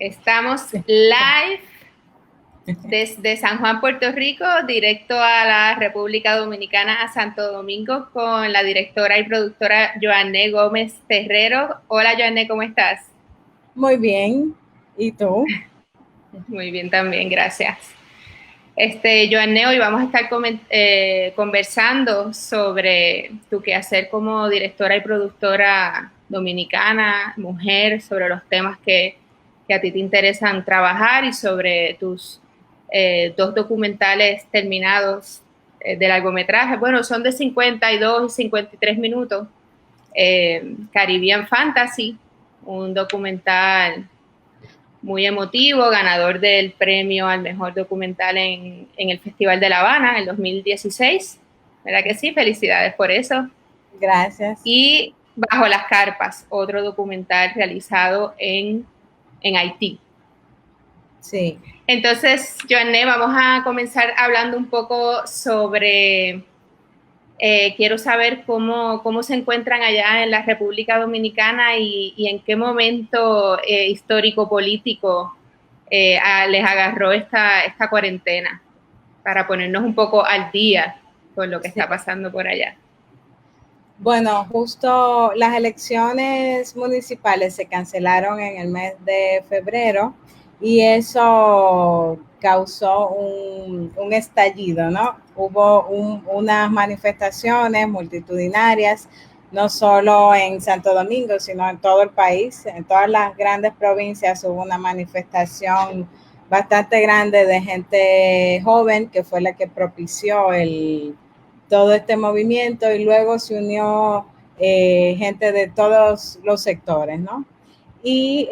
Estamos live desde San Juan, Puerto Rico, directo a la República Dominicana, a Santo Domingo, con la directora y productora Joanné Gómez Terrero. Hola, Joanné, ¿cómo estás? Muy bien. ¿Y tú? Muy bien también, gracias. Joanné, hoy vamos a estar conversando sobre tu quehacer como directora y productora dominicana, mujer, sobre los temas que a ti te interesan trabajar y sobre tus dos documentales terminados de largometraje. Bueno, son de 52 y 53 minutos. Caribbean Fantasy, un documental muy emotivo, ganador del premio al mejor documental en el Festival de La Habana en el 2016. ¿Verdad que sí? Felicidades por eso. Gracias. Y Bajo las Carpas, otro documental realizado en Haití. Sí. Entonces, Joanné, vamos a comenzar hablando un poco sobre, quiero saber cómo se encuentran allá en la República Dominicana y en qué momento histórico-político les agarró esta cuarentena, para ponernos un poco al día con lo que Sí. está pasando por allá. Bueno, justo las elecciones municipales se cancelaron en el mes de febrero y eso causó un estallido, ¿no? Hubo unas manifestaciones multitudinarias, no solo en Santo Domingo, sino en todo el país. En todas las grandes provincias hubo una manifestación bastante grande de gente joven que fue la que propició todo este movimiento, y luego se unió gente de todos los sectores, ¿no? Y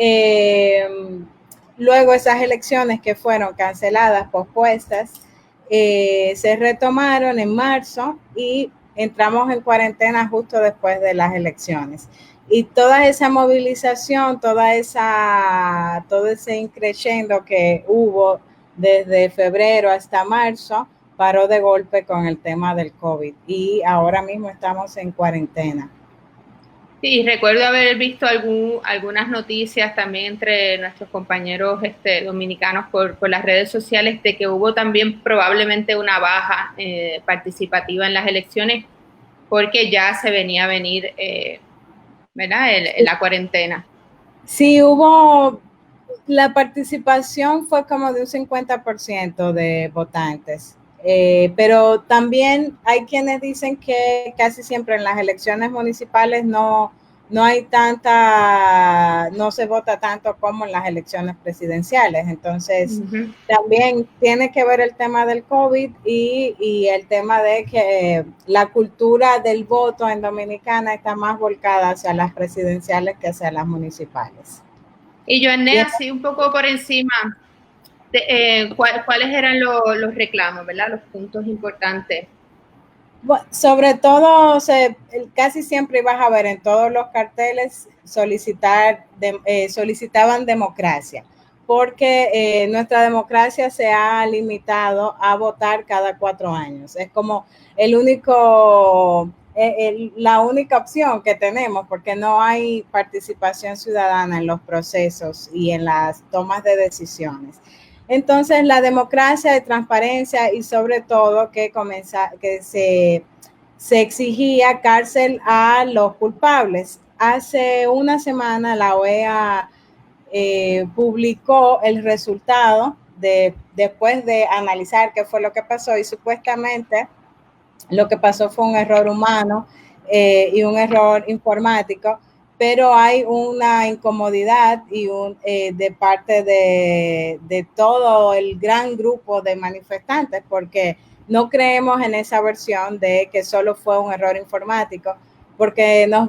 luego esas elecciones que fueron canceladas, pospuestas, se retomaron en marzo y entramos en cuarentena justo después de las elecciones. Y toda esa movilización, todo ese increciendo que hubo desde febrero hasta marzo, paró de golpe con el tema del COVID y ahora mismo estamos en cuarentena. Sí, recuerdo haber visto algunas noticias también entre nuestros compañeros dominicanos por las redes sociales de que hubo también probablemente una baja participativa en las elecciones porque ya se venía a venir, ¿verdad? La cuarentena. Sí, la participación fue como de un 50% de votantes. Pero también hay quienes dicen que casi siempre en las elecciones municipales no hay no se vota tanto como en las elecciones presidenciales. Entonces, Uh-huh. también tiene que ver el tema del COVID y el tema de que la cultura del voto en Dominicana está más volcada hacia las presidenciales que hacia las municipales. Y Joanne, así un poco por encima, ¿cuáles eran los reclamos, ¿verdad? Los puntos importantes. Bueno, sobre todo, casi siempre ibas a ver en todos los carteles solicitaban democracia, porque nuestra democracia se ha limitado a votar cada 4 años. Es como la única opción que tenemos, porque no hay participación ciudadana en los procesos y en las tomas de decisiones. Entonces, la democracia de transparencia y sobre todo que se exigía cárcel a los culpables. Hace una semana la OEA publicó el resultado después de analizar qué fue lo que pasó, y supuestamente lo que pasó fue un error humano y un error informático, pero hay una incomodidad de parte de todo el gran grupo de manifestantes, porque no creemos en esa versión de que solo fue un error informático, porque nos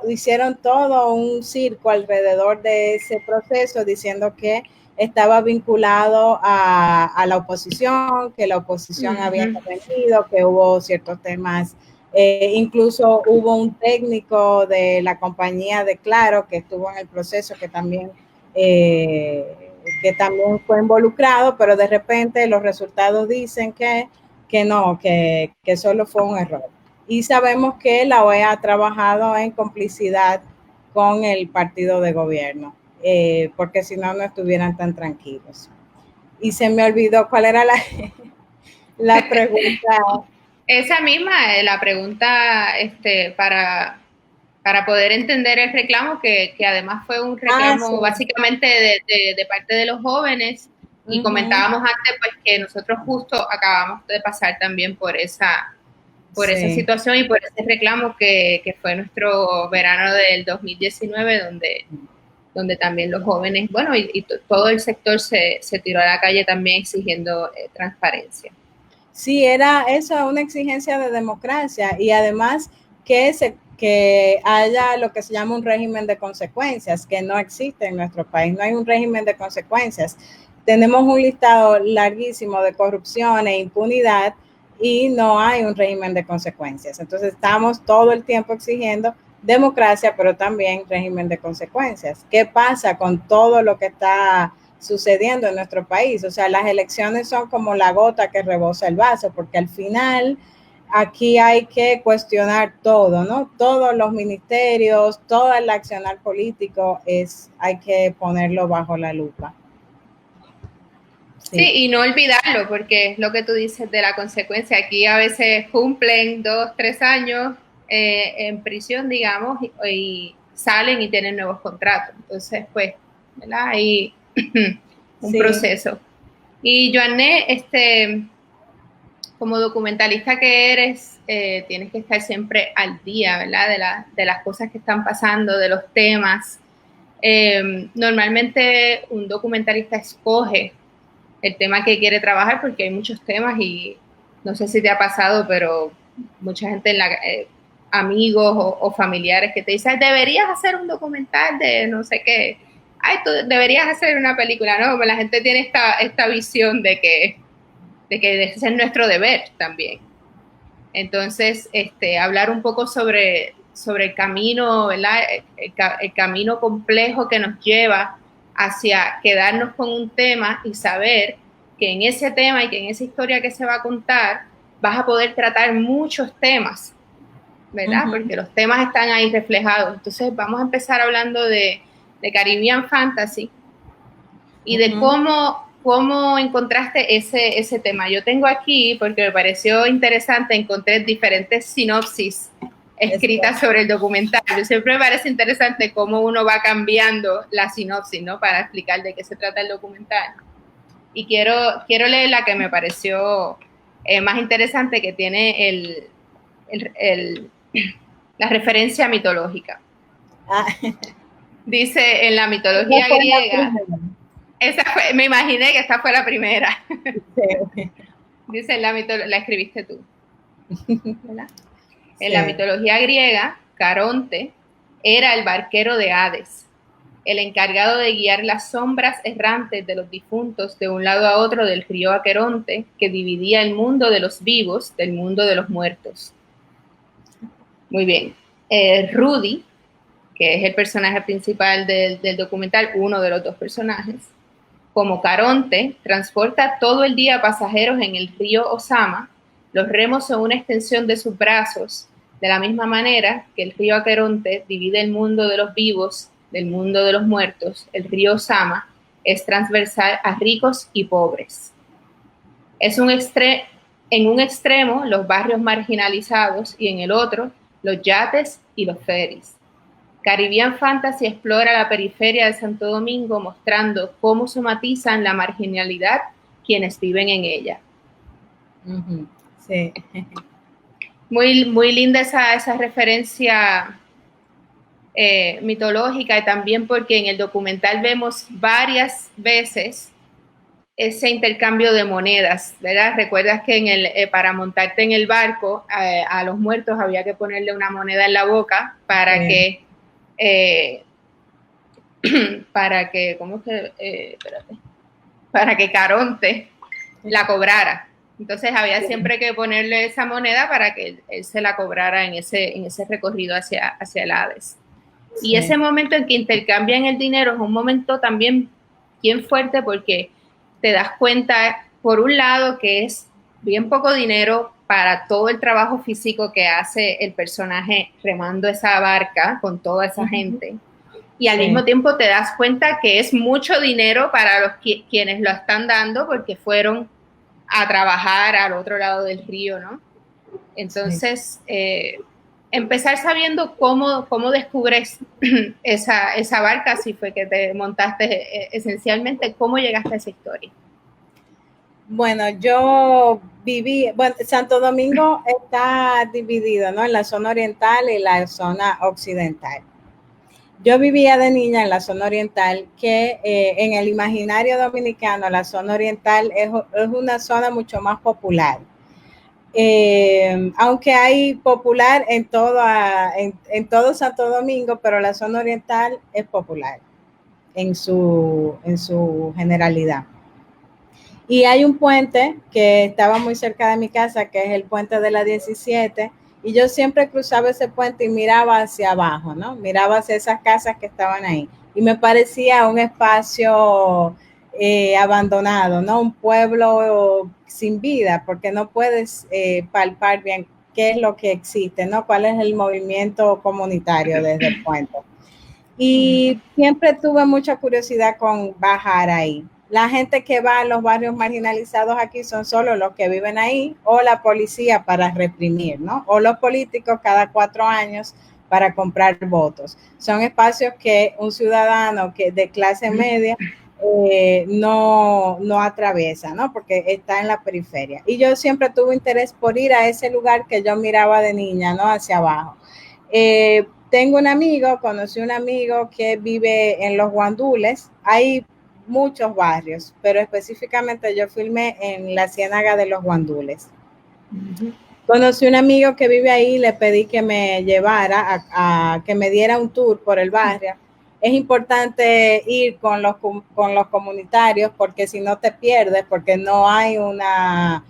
hicieron todo un circo alrededor de ese proceso diciendo que estaba vinculado a la oposición, que la oposición había Uh-huh. intervenido, que hubo ciertos temas. Incluso hubo un técnico de la compañía de Claro que estuvo en el proceso que también fue involucrado, pero de repente los resultados dicen que no, que solo fue un error. Y sabemos que la OEA ha trabajado en complicidad con el partido de gobierno. porque si no, no estuvieran tan tranquilos. Y se me olvidó cuál era la pregunta. Esa misma, la pregunta para poder entender el reclamo, que además fue un reclamo Sí. básicamente de parte de los jóvenes, y comentábamos antes pues que nosotros justo acabamos de pasar también por esa situación y por ese reclamo que fue nuestro verano del 2019, donde también los jóvenes, bueno, y todo el sector se tiró a la calle también exigiendo transparencia. Sí, era eso, una exigencia de democracia y además que haya lo que se llama un régimen de consecuencias, que no existe en nuestro país, no hay un régimen de consecuencias. Tenemos un listado larguísimo de corrupción e impunidad y no hay un régimen de consecuencias. Entonces estamos todo el tiempo exigiendo democracia, pero también régimen de consecuencias. ¿Qué pasa con todo lo que está sucediendo en nuestro país? O sea, las elecciones son como la gota que rebosa el vaso, porque al final aquí hay que cuestionar todo, ¿no? Todos los ministerios, todo el accionar político hay que ponerlo bajo la lupa. Sí, y no olvidarlo, porque es lo que tú dices de la consecuencia. Aquí a veces cumplen 2, 3 años en prisión, digamos, y salen y tienen nuevos contratos. Entonces, pues, ¿verdad? Hay un proceso. Y Joanne, como documentalista que eres, tienes que estar siempre al día, ¿verdad? De las cosas que están pasando, de los temas. Normalmente un documentalista escoge el tema que quiere trabajar porque hay muchos temas y no sé si te ha pasado, pero mucha gente, amigos o familiares que te dicen, deberías hacer un documental de no sé qué, ay, tú deberías hacer una película, ¿no? Pero la gente tiene esta visión de que ese es nuestro deber también. Entonces, hablar un poco sobre el camino, ¿verdad? El camino complejo que nos lleva hacia quedarnos con un tema y saber que en ese tema y que en esa historia que se va a contar vas a poder tratar muchos temas, ¿verdad? Porque los temas están ahí reflejados. Entonces vamos a empezar hablando de Caribbean Fantasy y de cómo encontraste ese tema. Yo tengo aquí, porque me pareció interesante, encontré diferentes sinopsis escritas sobre el documental. Yo siempre me parece interesante cómo uno va cambiando la sinopsis, ¿no? Para explicar de qué se trata el documental. Y quiero leer la que me pareció más interesante, que tiene la referencia mitológica. Dice, en la mitología griega... me imaginé que esta fue la primera. Sí. Dice, la escribiste tú. ¿Verdad? Sí. En la mitología griega, Caronte era el barquero de Hades, el encargado de guiar las sombras errantes de los difuntos de un lado a otro del río Aqueronte, que dividía el mundo de los vivos del mundo de los muertos. Muy bien. Rudy, que es el personaje principal del documental, uno de los dos personajes, como Caronte, transporta todo el día pasajeros en el río Osama. Los remos son una extensión de sus brazos, de la misma manera que el río Aqueronte divide el mundo de los vivos del mundo de los muertos. El río Osama es transversal a ricos y pobres. En un extremo, los barrios marginalizados, y en el otro, los yates y los ferries. Caribbean Fantasy explora la periferia de Santo Domingo, mostrando cómo somatizan la marginalidad quienes viven en ella. Sí. Muy, muy linda esa referencia mitológica, y también porque en el documental vemos varias veces ese intercambio de monedas, ¿verdad? Recuerdas que para montarte en el barco a los muertos había que ponerle una moneda en la boca para que para que Caronte la cobrara. Entonces había siempre que ponerle esa moneda para que él se la cobrara en ese recorrido hacia el Hades. Y ese momento en que intercambian el dinero es un momento también bien fuerte, porque te das cuenta, por un lado, que es bien poco dinero para todo el trabajo físico que hace el personaje remando esa barca con toda esa gente. y al mismo tiempo te das cuenta que es mucho dinero para los quienes lo están dando porque fueron a trabajar al otro lado del río, ¿no? Entonces, empezar sabiendo cómo descubres esa barca, si fue que te montaste esencialmente, cómo llegaste a esa historia. Bueno, yo viví, bueno, Santo Domingo está dividido, ¿no? En la zona oriental y la zona occidental. Yo vivía de niña en la zona oriental, que en el imaginario dominicano la zona oriental es una zona mucho más popular. Aunque hay popular en todo Santo Domingo, pero la zona oriental es popular en su generalidad. Y hay un puente que estaba muy cerca de mi casa, que es el puente de la 17, y yo siempre cruzaba ese puente y miraba hacia abajo, ¿no? Miraba hacia esas casas que estaban ahí. Y me parecía un espacio abandonado, ¿no? Un pueblo sin vida, porque no puedes palpar bien qué es lo que existe, ¿no? Cuál es el movimiento comunitario desde el puente. Y siempre tuve mucha curiosidad con bajar ahí. La gente que va a los barrios marginalizados aquí son solo los que viven ahí o la policía para reprimir, ¿no? O los políticos cada 4 años para comprar votos. Son espacios que un ciudadano que de clase media no atraviesa, ¿no? Porque está en la periferia. Y yo siempre tuve interés por ir a ese lugar que yo miraba de niña, ¿no? Hacia abajo. Tengo un amigo, conocí un amigo que vive en Los Guandules. Hay muchos barrios, pero específicamente yo filmé en la Ciénaga de Los Guandules. Conocí un amigo que vive ahí, le pedí que me llevara a que me diera un tour por el barrio. Es importante ir con los comunitarios porque si no te pierdes, porque no hay una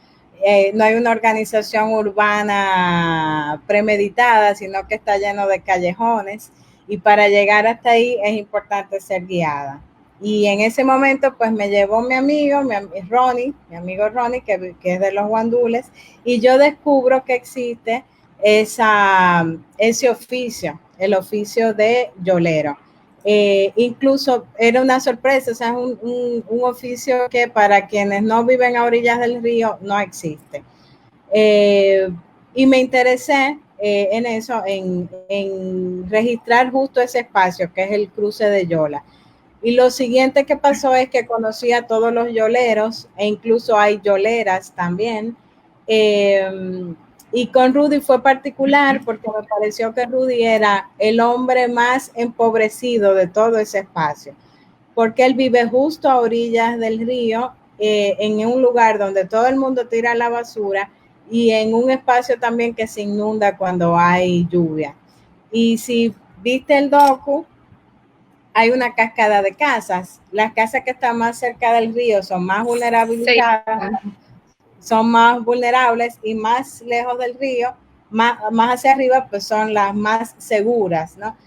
organización urbana premeditada, sino que está lleno de callejones y para llegar hasta ahí es importante ser guiada. Y en ese momento pues me llevó mi amigo Ronnie, que es de Los Guandules, y yo descubro que existe ese oficio, el oficio de yolero. Incluso era una sorpresa, o sea, es un oficio que para quienes no viven a orillas del río no existe. Y me interesé en eso, en registrar justo ese espacio que es el cruce de Yola. Y lo siguiente que pasó es que conocí a todos los yoleros e incluso hay yoleras también. Y con Rudy fue particular porque me pareció que Rudy era el hombre más empobrecido de todo ese espacio, porque él vive justo a orillas del río, en un lugar donde todo el mundo tira la basura y en un espacio también que se inunda cuando hay lluvia. Y si viste el docu, hay una cascada de casas. Las casas que están más cerca del río son más vulnerabilizadas, sí, son más vulnerables y más lejos del río, más hacia arriba, pues son las más seguras, ¿no?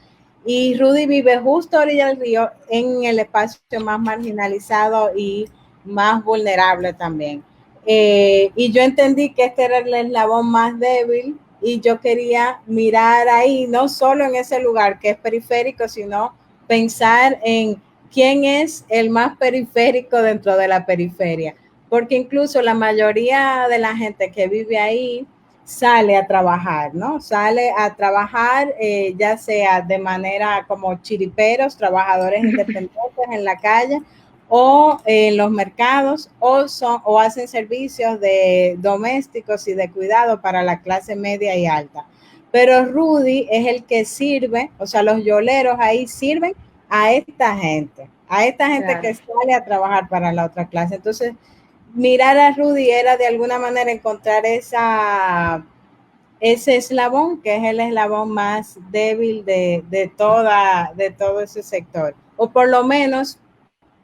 Y Rudy vive justo a orilla del río en el espacio más marginalizado y más vulnerable también. Y yo entendí que este era el eslabón más débil y yo quería mirar ahí, no solo en ese lugar que es periférico, sino pensar en quién es el más periférico dentro de la periferia, porque incluso la mayoría de la gente que vive ahí sale a trabajar, ¿no? Sale a trabajar, ya sea de manera como chiriperos, trabajadores independientes en la calle o en los mercados o hacen servicios de domésticos y de cuidado para la clase media y alta. Pero Rudy es el que sirve, o sea, los yoleros ahí sirven a esta gente claro, que sale a trabajar para la otra clase. Entonces, mirar a Rudy era de alguna manera encontrar ese eslabón, que es el eslabón más débil de todo ese sector. O por lo menos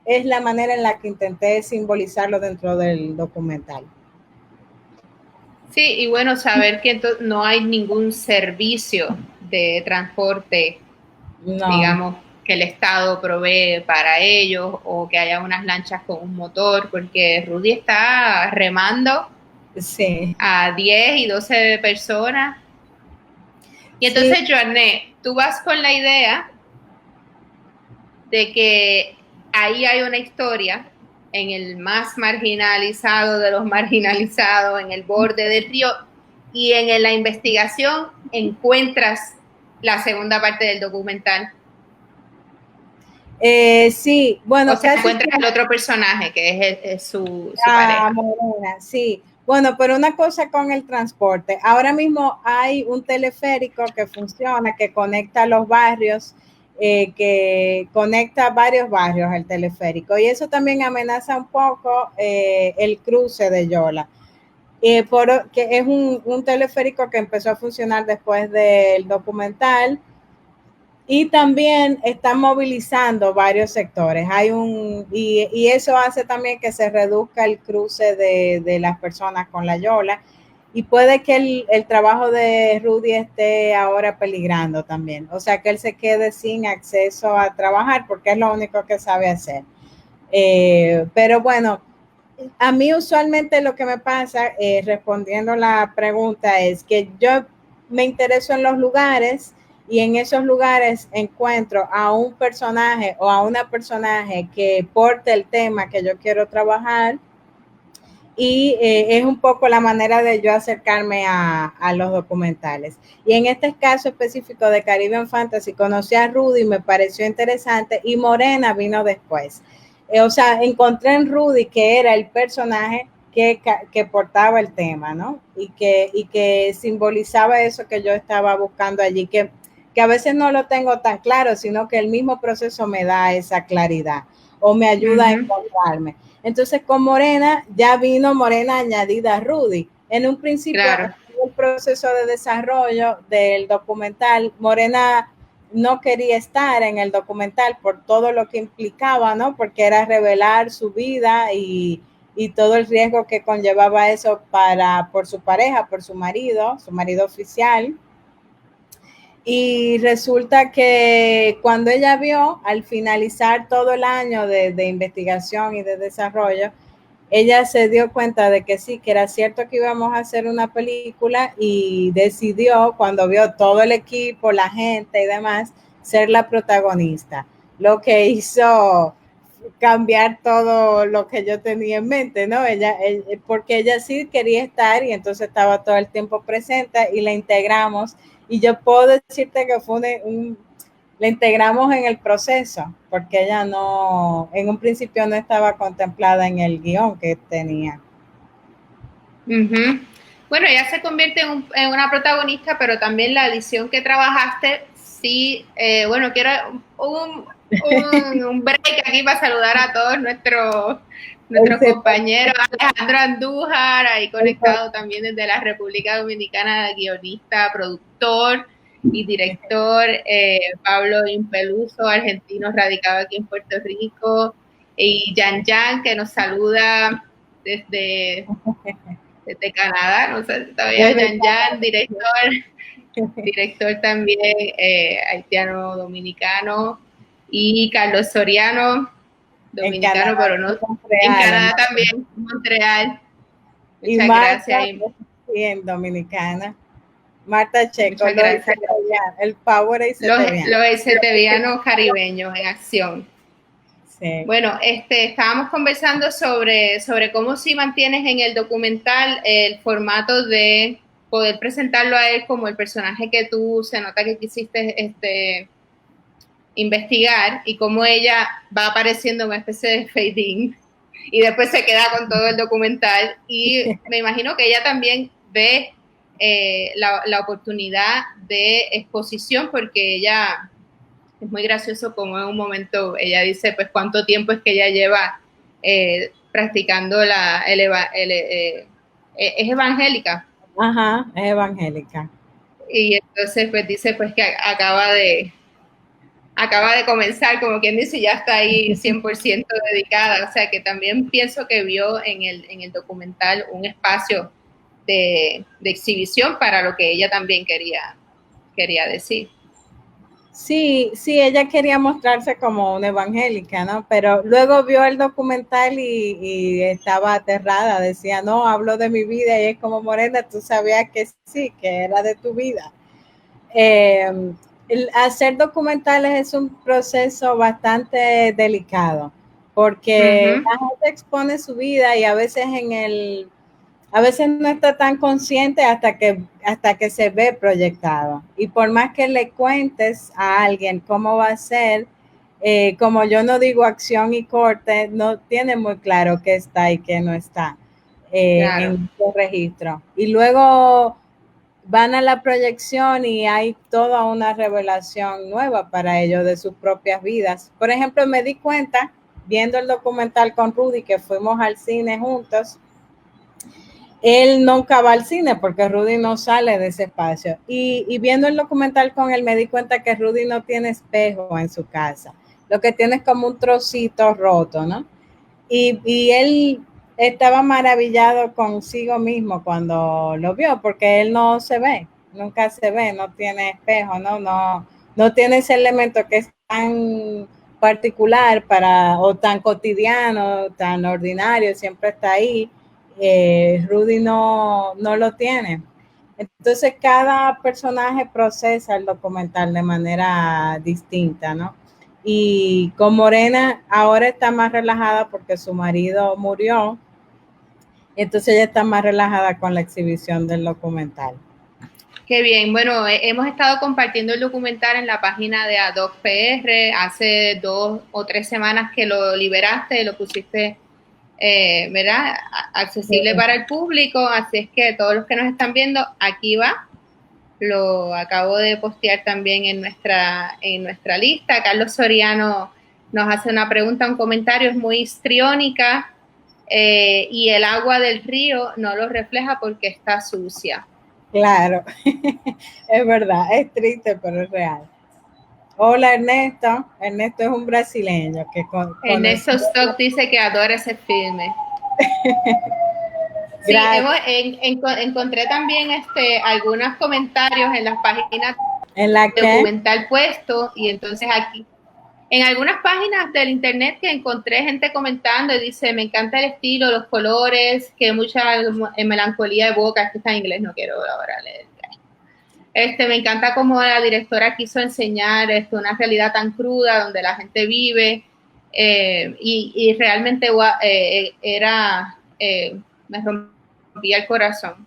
es la manera en la que intenté simbolizarlo dentro del documental. Sí, y bueno, saber que no hay ningún servicio de transporte, digamos, que el Estado provee para ellos o que haya unas lanchas con un motor, porque Rudy está remando a 10 y 12 personas. Y entonces, Joanne, tú vas con la idea de que ahí hay una historia en el más marginalizado de los marginalizados, en el borde del río, y en la investigación encuentras la segunda parte del documental. Sí, bueno, O sea, casi encuentras al siempre. otro personaje, que es su pareja. Morena, sí. Bueno, pero una cosa con el transporte. Ahora mismo hay un teleférico que funciona, que conecta los barrios, que conecta varios barrios el teleférico. Y eso también amenaza un poco el cruce de Yola. Que es un teleférico que empezó a funcionar después del documental y también están movilizando varios sectores. Y eso hace también que se reduzca el cruce de las personas con la Yola. Y puede que el trabajo de Rudy esté ahora peligrando también. O sea, que él se quede sin acceso a trabajar porque es lo único que sabe hacer. Pero bueno, a mí usualmente lo que me pasa, respondiendo la pregunta, es que yo me intereso en los lugares y en esos lugares encuentro a un personaje o a una personaje que porte el tema que yo quiero trabajar y es un poco la manera de yo acercarme a los documentales. Y en este caso específico de Caribbean Fantasy, conocí a Rudy, me pareció interesante y Morena vino después. O sea, encontré en Rudy que era el personaje que portaba el tema, ¿no? Y que simbolizaba eso que yo estaba buscando allí, que a veces no lo tengo tan claro, sino que el mismo proceso me da esa claridad o me ayuda a encontrarme. Entonces con Morena ya vino Morena añadida a Rudy. En un principio, Claro. en el proceso de desarrollo del documental, Morena no quería estar en el documental por todo lo que implicaba, ¿no? Porque era revelar su vida y todo el riesgo que conllevaba eso por su pareja, por su marido oficial. Y resulta que cuando ella vio, al finalizar todo el año de investigación y de desarrollo, ella se dio cuenta de que sí, que era cierto que íbamos a hacer una película y decidió, cuando vio todo el equipo, la gente y demás, ser la protagonista. Lo que hizo cambiar todo lo que yo tenía en mente, ¿no? Porque ella sí quería estar y entonces estaba todo el tiempo presente y la integramos. Y yo puedo decirte que fue la integramos en el proceso, porque ella no, en un principio no estaba contemplada en el guión que tenía. Bueno, ella se convierte en una protagonista, pero también la edición que trabajaste, sí, bueno, quiero un break aquí para saludar a todos nuestros compañeros, Alejandro Andújar, ahí conectado también desde la República Dominicana, guionista, productor y director, Pablo Impeluso, argentino radicado aquí en Puerto Rico, y Yan Yan, que nos saluda desde Canadá, no sé, todavía Yan Yan, director también haitiano dominicano, y Carlos Soriano, En dominicano, Canadá, pero no, en Montreal, Canadá también, Montreal. y Muchas Marta, gracias. en Dominicana. Marta Checo, Muchas gracias. el Power y Setevian. Los exetevianos caribeños en acción. Sí. Bueno, estábamos conversando sobre cómo si mantienes en el documental el formato de poder presentarlo a él como el personaje que tú se nota que quisiste investigar y cómo ella va apareciendo en una especie de fade-in y después se queda con todo el documental y me imagino que ella también ve la oportunidad de exposición porque ella es muy gracioso como en un momento ella dice pues cuánto tiempo es que ella lleva practicando es evangélica. Ajá, es evangélica. Y entonces pues dice pues que acaba de comenzar, como quien dice, ya está ahí 100% dedicada. O sea que también pienso que vio en el documental un espacio de exhibición para lo que ella también quería decir. Sí, sí, ella quería mostrarse como una evangélica, ¿no? Pero luego vio el documental y estaba aterrada, decía, no, hablo de mi vida y es como Morena, tú sabías que sí, que era de tu vida. Eh, El hacer documentales es un proceso bastante delicado porque Ujú, la gente expone su vida y a veces a veces no está tan consciente hasta que se ve proyectado. Y por más que le cuentes a alguien cómo va a ser, como yo no digo acción y corte, no tiene muy claro qué está y qué no está claro. en el registro. Y luego van a la proyección y hay toda una revelación nueva para ellos de sus propias vidas. Por ejemplo, me di cuenta viendo el documental con Rudy, que fuimos al cine juntos, él nunca va al cine porque Rudy no sale de ese espacio. Y viendo el documental con él me di cuenta que Rudy no tiene espejo en su casa. Lo que tiene es como un trocito roto, ¿no? Y él estaba maravillado consigo mismo cuando lo vio, porque él no se ve, nunca se ve, no tiene espejo, no tiene ese elemento que es tan particular para, o tan cotidiano, tan ordinario, siempre está ahí. Rudy no lo tiene. Entonces cada personaje procesa el documental de manera distinta, ¿no? Y con Morena ahora está más relajada porque su marido murió, entonces ella está más relajada con la exhibición del documental. Qué bien. Bueno, hemos estado compartiendo el documental en la página de Adoc PR. Hace 2 o 3 semanas que lo liberaste, lo pusiste, ¿verdad? Accesible para el público. Así es que todos los que nos están viendo, aquí va. Lo acabo de postear también en nuestra lista. Carlos Soriano nos hace una pregunta, un comentario, es muy histriónica, y el agua del río no lo refleja porque está sucia. Claro, es verdad, es triste, pero es real. Hola Ernesto, Ernesto es un brasileño que Ernesto conoció. Stock dice que adora ese filme. Sí, Gracias. encontré también algunos comentarios en las páginas ¿En la de que? documental puesto, y entonces aquí en algunas páginas del internet que encontré gente comentando y dice, me encanta el estilo, los colores, que mucha melancolía evoca, es que está en inglés, no quiero ahora leer. Me encanta cómo la directora quiso enseñar una realidad tan cruda donde la gente vive, y realmente me rompía el corazón.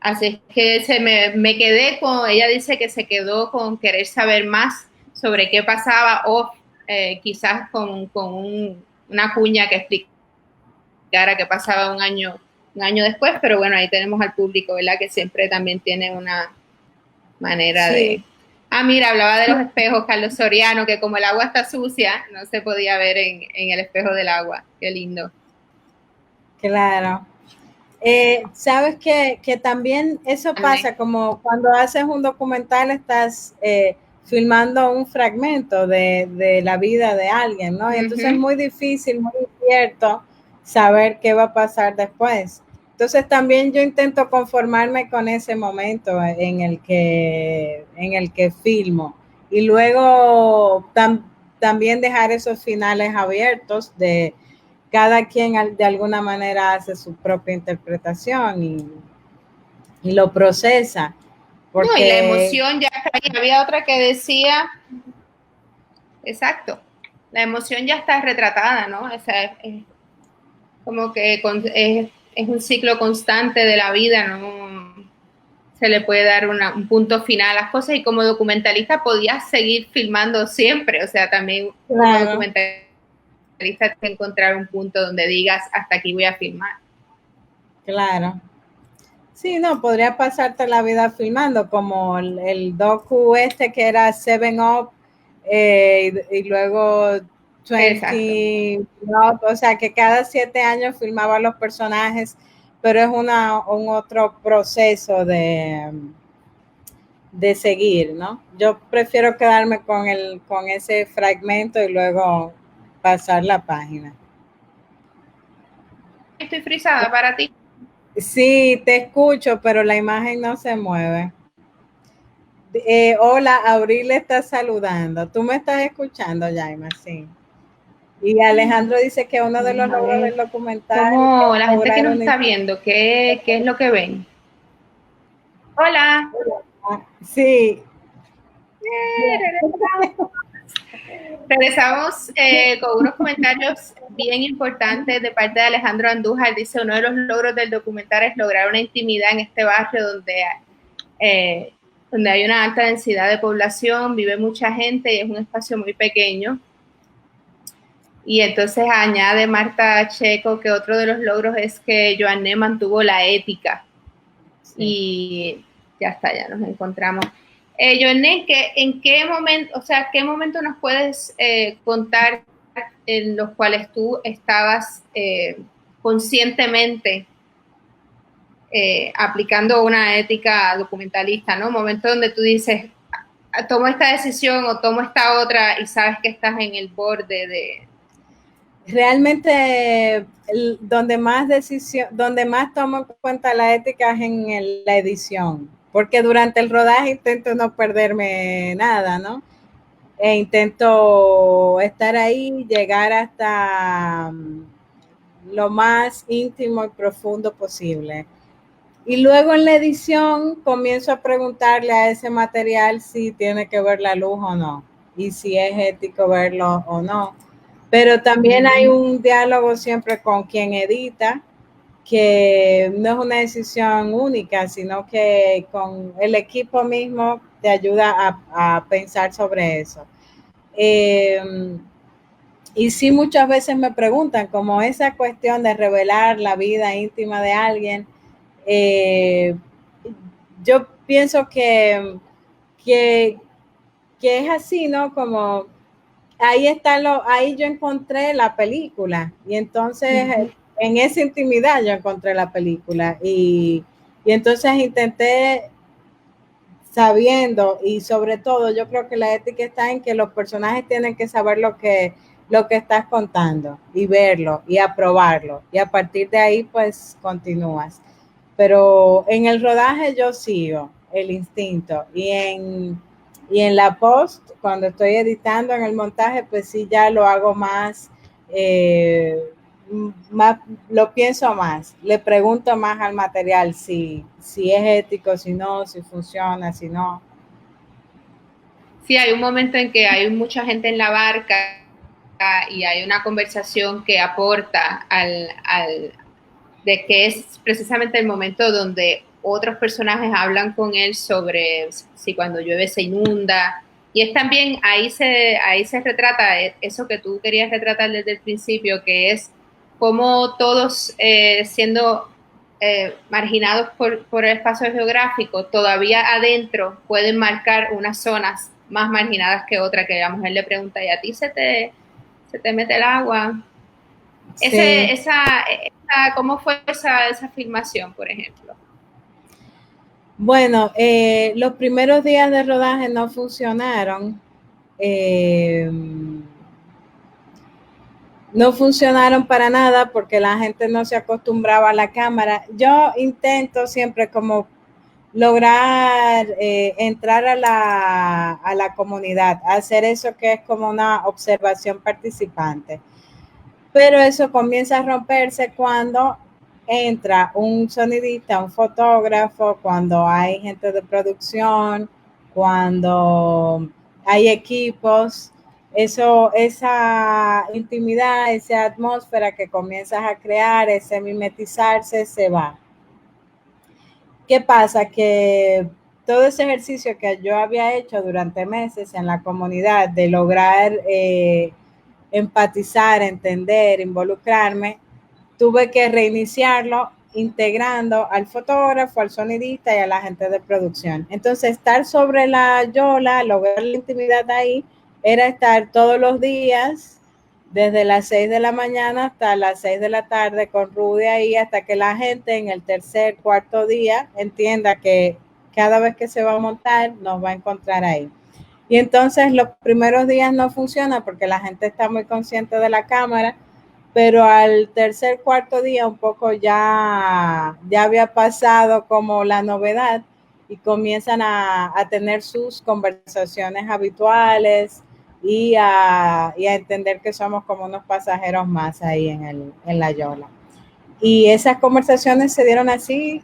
Así es que me quedé con, ella dice que se quedó con querer saber más sobre qué pasaba, o quizás con una cuña que explicara qué pasaba un año después, pero bueno, ahí tenemos al público, ¿verdad? Que siempre también tiene una manera Sí, de... Ah, mira, hablaba de los espejos, Carlos Soriano, que como el agua está sucia, no se podía ver en el espejo del agua. Qué lindo. claro. Sabes que también eso Anne. pasa como cuando haces un documental, estás filmando un fragmento de la vida de alguien, ¿no? Y entonces es Ujú. muy difícil, muy incierto saber qué va a pasar después. Entonces también yo intento conformarme con ese momento en el que filmo y luego también dejar esos finales abiertos de cada quien de alguna manera hace su propia interpretación y lo procesa, No, y la porque, emoción ya está ahí. Había otra que decía, exacto, la emoción ya está retratada, ¿no? O sea, es como que es un ciclo constante de la vida, ¿no? Se le puede dar un punto final a las cosas, y como documentalista podías seguir filmando siempre, o sea, también como claro, documentalista tienes que encontrar un punto donde digas, hasta aquí voy a filmar. claro. Sí, no, podría pasarte la vida filmando, como el docu este que era Seven Up, y luego Exacto. 20 Up, o sea que cada 7 años filmaba los personajes, pero es un otro proceso de seguir, ¿no? Yo prefiero quedarme con ese fragmento y luego pasar la página. Estoy frisada para ti. Sí, te escucho, pero la imagen no se mueve. Hola, Abril está saludando. ¿Tú me estás escuchando, Jaime? Sí. Y Alejandro dice que uno de Vamos los a logros ver del documental cómo es la gente que lograr nos una... está viendo, qué es lo que ven. Hola. Sí, Regresamos con unos comentarios bien importantes de parte de Alejandro Andújar. Dice, uno de los logros del documental es lograr una intimidad en este barrio donde hay una alta densidad de población, vive mucha gente y es un espacio muy pequeño. Y entonces añade Marta Checo que otro de los logros es que Joanné mantuvo la ética. Sí. Y ya está, ya nos encontramos. Joanné, ¿en qué momento, o sea, qué momento nos puedes contar en los cuales tú estabas conscientemente aplicando una ética documentalista, ¿no? Un momento donde tú dices, tomo esta decisión o tomo esta otra y sabes que estás en el borde de... Realmente donde más tomo en cuenta la ética es en la edición, porque durante el rodaje intento no perderme nada, ¿no? E intento estar ahí, llegar hasta lo más íntimo y profundo posible. Y luego en la edición comienzo a preguntarle a ese material si tiene que ver la luz o no, y si es ético verlo o no. Pero también hay un diálogo siempre con quien edita, que no es una decisión única, sino que con el equipo mismo te ayuda a pensar sobre eso. Y sí, muchas veces me preguntan, como esa cuestión de revelar la vida íntima de alguien, yo pienso que es así, ¿no? Como ahí yo encontré la película y entonces en esa intimidad yo encontré la película y entonces intenté, sabiendo, y sobre todo yo creo que la ética está en que los personajes tienen que saber lo que estás contando y verlo y aprobarlo y a partir de ahí pues continúas. Pero en el rodaje yo sigo el instinto y en la post, cuando estoy editando en el montaje, pues sí ya lo hago más, lo pienso más, le pregunto más al material si es ético, si no, si funciona, si no. Sí, hay un momento en que hay mucha gente en la barca y hay una conversación que aporta de que es precisamente el momento donde otros personajes hablan con él sobre si cuando llueve se inunda. Y es también, ahí se retrata eso que tú querías retratar desde el principio, que es cómo todos siendo marginados por el espacio geográfico, todavía adentro pueden marcar unas zonas más marginadas que otras, que la mujer le pregunta, ¿y a ti se te mete el agua? Sí. ¿Cómo fue esa filmación, por ejemplo? Bueno, los primeros días de rodaje no funcionaron. No funcionaron para nada porque la gente no se acostumbraba a la cámara. Yo intento siempre como lograr entrar a la comunidad, hacer eso que es como una observación participante. Pero eso comienza a romperse cuando entra un sonidista, un fotógrafo, cuando hay gente de producción, cuando hay equipos, esa intimidad, esa atmósfera que comienzas a crear, ese mimetizarse, se va. ¿Qué pasa? Que todo ese ejercicio que yo había hecho durante meses en la comunidad de lograr empatizar, entender, involucrarme, tuve que reiniciarlo integrando al fotógrafo, al sonidista y a la gente de producción. Entonces, estar sobre la yola, lograr la intimidad ahí, era estar todos los días, desde las 6 de la mañana hasta las 6 de la tarde con Rudy ahí, hasta que la gente en el tercer, cuarto día entienda que cada vez que se va a montar, nos va a encontrar ahí. Y entonces los primeros días no funciona porque la gente está muy consciente de la cámara, pero al tercer, cuarto día un poco ya había pasado como la novedad y comienzan a tener sus conversaciones habituales y a entender que somos como unos pasajeros más ahí en la yola. Y esas conversaciones se dieron así,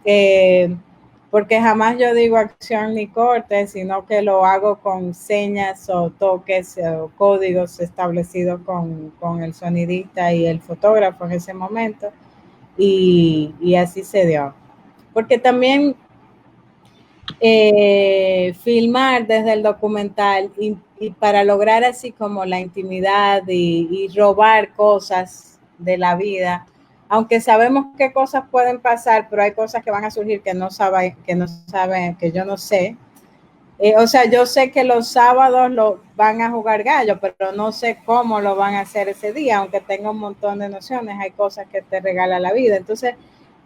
porque jamás yo digo acción ni corte, sino que lo hago con señas o toques o códigos establecidos con el sonidista y el fotógrafo en ese momento, y así se dio. Porque también filmar desde el documental y para lograr así como la intimidad y robar cosas de la vida, aunque sabemos qué cosas pueden pasar, pero hay cosas que van a surgir que no saben, que yo no sé. O sea, yo sé que los sábados lo van a jugar gallo, pero no sé cómo lo van a hacer ese día, aunque tenga un montón de nociones, hay cosas que te regala la vida. Entonces,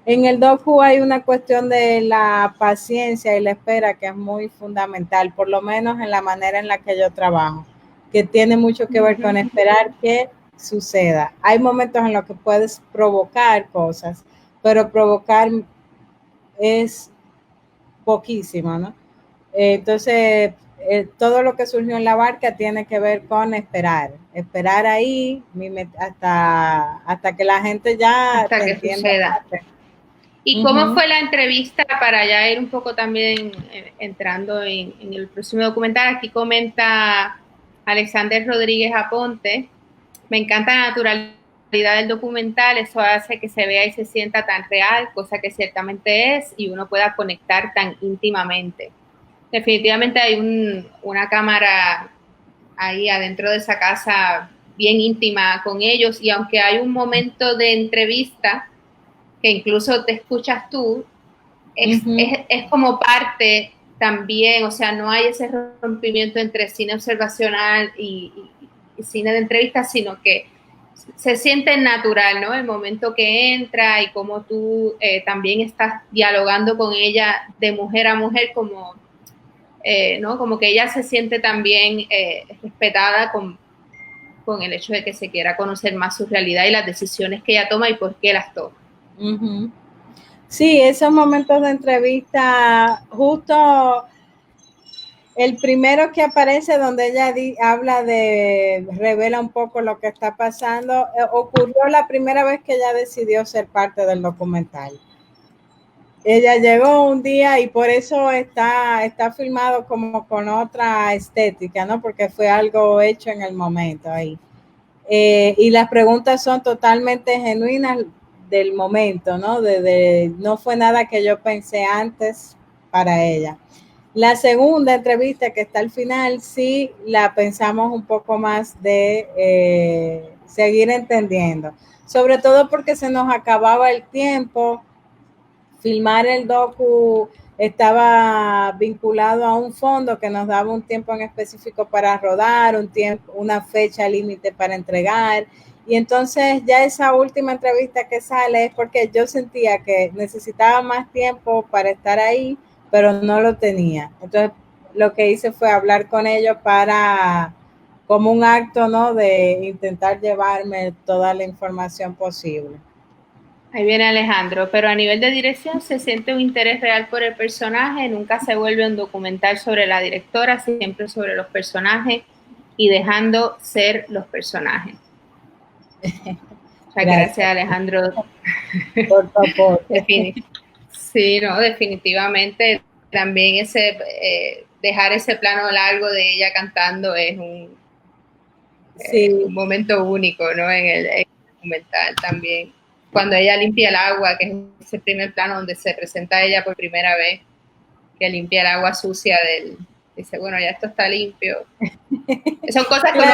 en el docu hay una cuestión de la paciencia y la espera que es muy fundamental, por lo menos en la manera en la que yo trabajo, que tiene mucho que ver con esperar que suceda. Hay momentos en los que puedes provocar cosas, pero provocar es poquísimo, ¿no? Entonces, todo lo que surgió en la barca tiene que ver con esperar ahí hasta que la gente ya hasta te que entienda. suceda. ¿Y cómo fue la entrevista para ya ir un poco también entrando en el próximo documental? Aquí comenta Alexander Rodríguez Aponte: me encanta la naturalidad del documental, eso hace que se vea y se sienta tan real, cosa que ciertamente es, y uno pueda conectar tan íntimamente. Definitivamente hay una cámara ahí adentro de esa casa bien íntima con ellos, y aunque hay un momento de entrevista que incluso te escuchas tú, es como parte también, o sea, no hay ese rompimiento entre cine observacional y cine de entrevista, sino que se siente natural, ¿no? El momento que entra y cómo tú también estás dialogando con ella de mujer a mujer, como, ¿no? Como que ella se siente también respetada con el hecho de que se quiera conocer más su realidad y las decisiones que ella toma y por qué las toma. Sí, esos momentos de entrevista, justo el primero que aparece donde ella revela un poco lo que está pasando, ocurrió la primera vez que ella decidió ser parte del documental. Ella llegó un día y por eso está filmado como con otra estética, ¿no? Porque fue algo hecho en el momento ahí. Y las preguntas son totalmente genuinas del momento, ¿no? No fue nada que yo pensé antes para ella. La segunda entrevista que está al final, sí la pensamos un poco más de seguir entendiendo, sobre todo porque se nos acababa el tiempo. Filmar el docu estaba vinculado a un fondo que nos daba un tiempo en específico para rodar, una fecha límite para entregar. Y entonces ya esa última entrevista que sale es porque yo sentía que necesitaba más tiempo para estar ahí, pero no lo tenía. Entonces lo que hice fue hablar con ellos como un acto, ¿no? De intentar llevarme toda la información posible. Ahí viene Alejandro, pero a nivel de dirección se siente un interés real por el personaje, nunca se vuelve un documental sobre la directora, siempre sobre los personajes y dejando ser los personajes. Muchas gracias, Alejandro. Por favor. Sí, no, definitivamente también dejar ese plano largo de ella cantando es Sí. un momento único, ¿no? En el documental también. Cuando ella limpia el agua, que es ese primer plano donde se presenta ella por primera vez, que limpia el agua sucia dice, bueno, ya esto está limpio. Son cosas que uno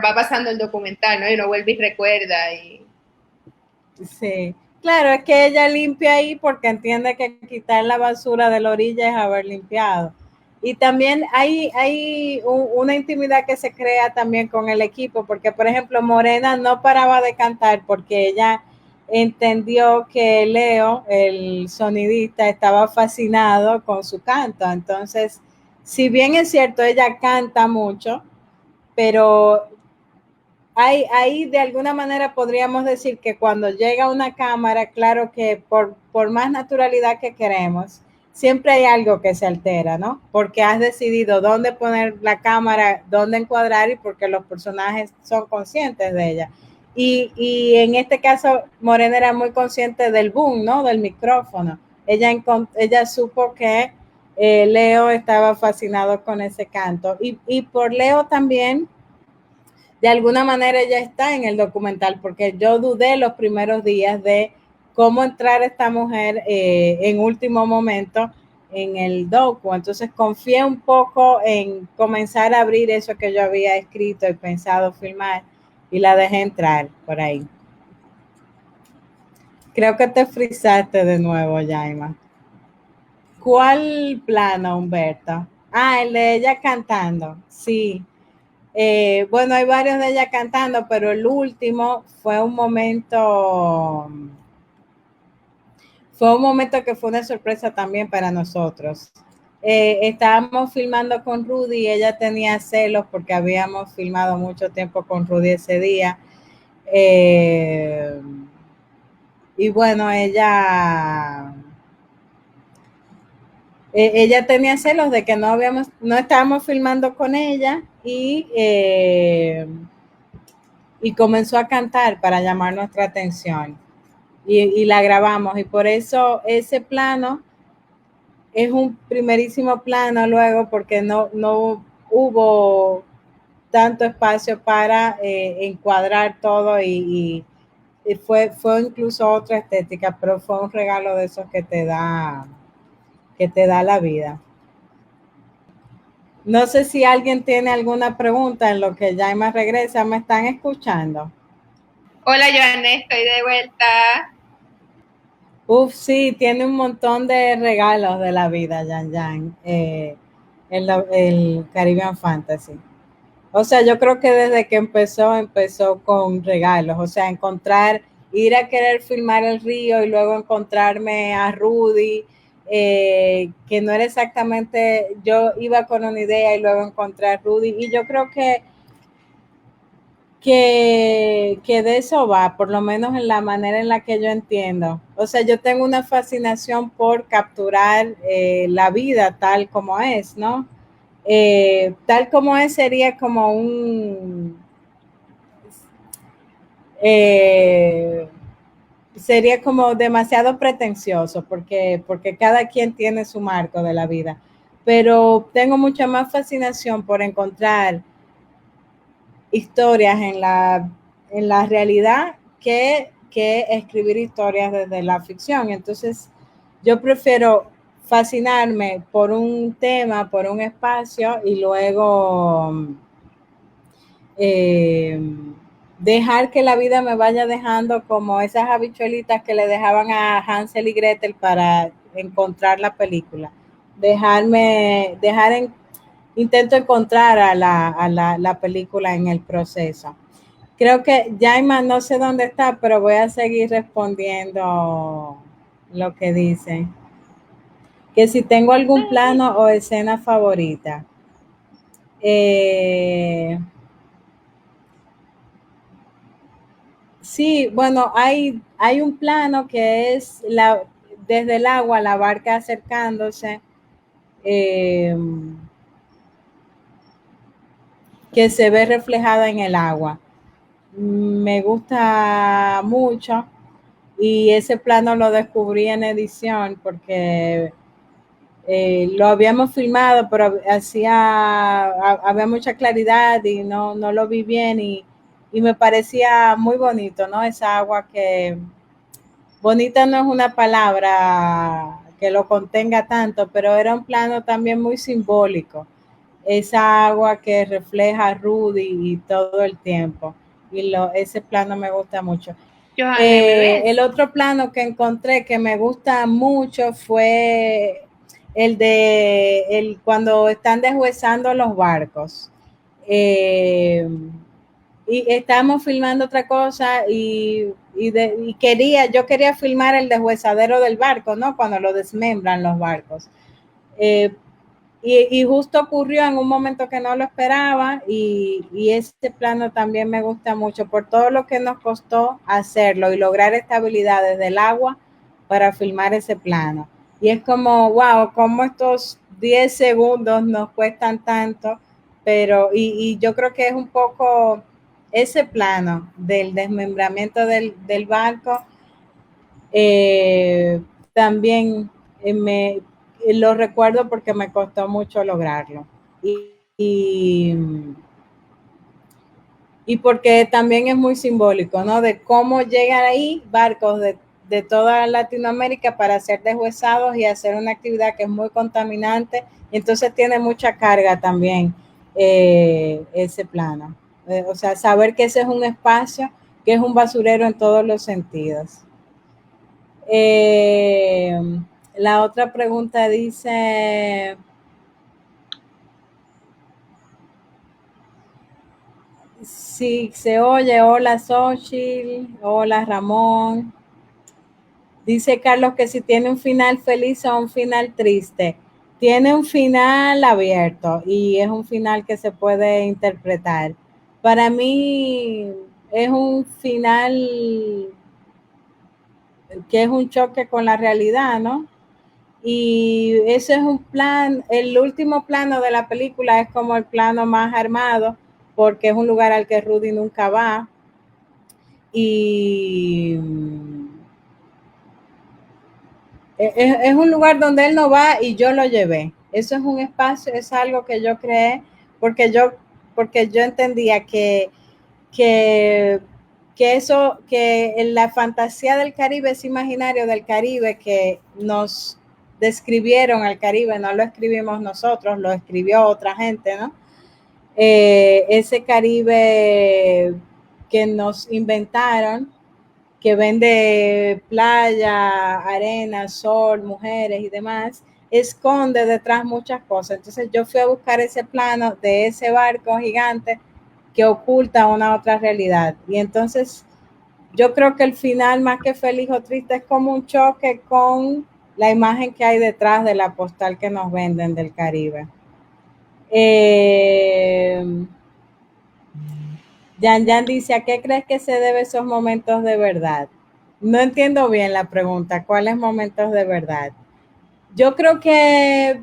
va pasando el documental, ¿no? Y uno vuelve y recuerda. Sí, claro, es que ella limpia ahí porque entiende que quitar la basura de la orilla es haber limpiado. Y también hay una intimidad que se crea también con el equipo, porque por ejemplo Morena no paraba de cantar porque ella entendió que Leo, el sonidista, estaba fascinado con su canto. Entonces, si bien es cierto, ella canta mucho, pero ahí de alguna manera podríamos decir que cuando llega una cámara, claro que por más naturalidad que queremos, siempre hay algo que se altera, ¿no? Porque has decidido dónde poner la cámara, dónde encuadrar y porque los personajes son conscientes de ella. Y en este caso, Morena era muy consciente del boom, ¿no? Del micrófono. ella supo que Leo estaba fascinado con ese canto. Y por Leo también, de alguna manera ella está en el documental, porque yo dudé los primeros días de cómo entrar esta mujer en último momento en el docu. Entonces confié un poco en comenzar a abrir eso que yo había escrito y pensado filmar y la dejé entrar por ahí. Creo que te frizaste de nuevo, Jaima. ¿Cuál plano, Humberto? Ah, el de ella cantando, sí. Bueno, hay varios de ella cantando, pero el último fue un momento que fue una sorpresa también para nosotros. Estábamos filmando con Rudy y ella tenía celos porque habíamos filmado mucho tiempo con Rudy ese día. Y bueno, ella tenía celos de que no estábamos filmando con ella y comenzó a cantar para llamar nuestra atención y la grabamos y por eso ese plano es un primerísimo plano luego porque no hubo tanto espacio para encuadrar todo y fue incluso otra estética, pero fue un regalo de esos que te da la vida. No sé si alguien tiene alguna pregunta en lo que Jaima regresa. ¿Me están escuchando? Hola, Joanne, estoy de vuelta. Uf, sí, tiene un montón de regalos de la vida, Yan Yan, el Caribbean Fantasy. O sea, yo creo que desde que empezó con regalos. O sea, ir a querer filmar el río y luego encontrarme a Rudy, que no era exactamente, yo iba con una idea y luego encontré a Rudy. Y yo creo que de eso va, por lo menos en la manera en la que yo entiendo. O sea, yo tengo una fascinación por capturar la vida tal como es, ¿no? Tal como es sería como eh, sería como demasiado pretencioso porque cada quien tiene su marco de la vida. Pero tengo mucha más fascinación por encontrar historias en la realidad que escribir historias desde la ficción. Entonces, yo prefiero fascinarme por un tema, por un espacio y luego eh, dejar que la vida me vaya dejando como esas habichuelitas que le dejaban a Hansel y Gretel para encontrar la película. Intento encontrar la película en el proceso. Creo que Jaima no sé dónde está, pero voy a seguir respondiendo lo que dice. Que si tengo algún plano o escena favorita. Eh, sí, bueno, hay un plano que es desde el agua, la barca acercándose, eh, que se ve reflejada en el agua. Me gusta mucho y ese plano lo descubrí en edición porque lo habíamos filmado, pero había mucha claridad y no lo vi bien y me parecía muy bonito, ¿no? Esa agua que bonita no es una palabra que lo contenga tanto, pero era un plano también muy simbólico. Esa agua que refleja a Rudy y todo el tiempo. Ese plano me gusta mucho. Joanne, ¿me El ves? otro plano que encontré que me gusta mucho fue cuando están deshuesando los barcos. Eh, y estábamos filmando otra cosa yo quería filmar el deshuesadero del barco, ¿no? Cuando lo desmembran los barcos. Eh, y justo ocurrió en un momento que no lo esperaba y este plano también me gusta mucho por todo lo que nos costó hacerlo y lograr estabilidad desde el agua para filmar ese plano. Y es como, wow, como estos 10 segundos nos cuestan tanto, y yo creo que es un poco ese plano del desmembramiento del barco, también me lo recuerdo porque me costó mucho lograrlo. Y, y porque también es muy simbólico, ¿no? De cómo llegan ahí barcos de toda Latinoamérica para ser deshuesados y hacer una actividad que es muy contaminante, y entonces tiene mucha carga también ese plano. O sea, saber que ese es un espacio, que es un basurero en todos los sentidos. Eh, la otra pregunta dice, si se oye, hola Xochitl, hola Ramón. Dice Carlos que si tiene un final feliz o un final triste. Tiene un final abierto y es un final que se puede interpretar. Para mí es un final que es un choque con la realidad, ¿no? Y ese es un plan, el último plano de la película es como el plano más armado, porque es un lugar al que Rudy nunca va. Y es un lugar donde él no va y yo lo llevé. Eso es un espacio, es algo que yo creé porque yo entendía que, que la fantasía del Caribe, ese imaginario del Caribe que nos describieron al Caribe, no lo escribimos nosotros, lo escribió otra gente, ¿no? Ese Caribe que nos inventaron, que vende playa, arena, sol, mujeres y demás, esconde detrás muchas cosas. Entonces yo fui a buscar ese plano de ese barco gigante que oculta una otra realidad. Y entonces yo creo que el final, más que feliz o triste, es como un choque con la imagen que hay detrás de la postal que nos venden del Caribe. Yan Yan dice, ¿a qué crees que se debe esos momentos de verdad? No entiendo bien la pregunta, ¿cuáles momentos de verdad? Yo creo que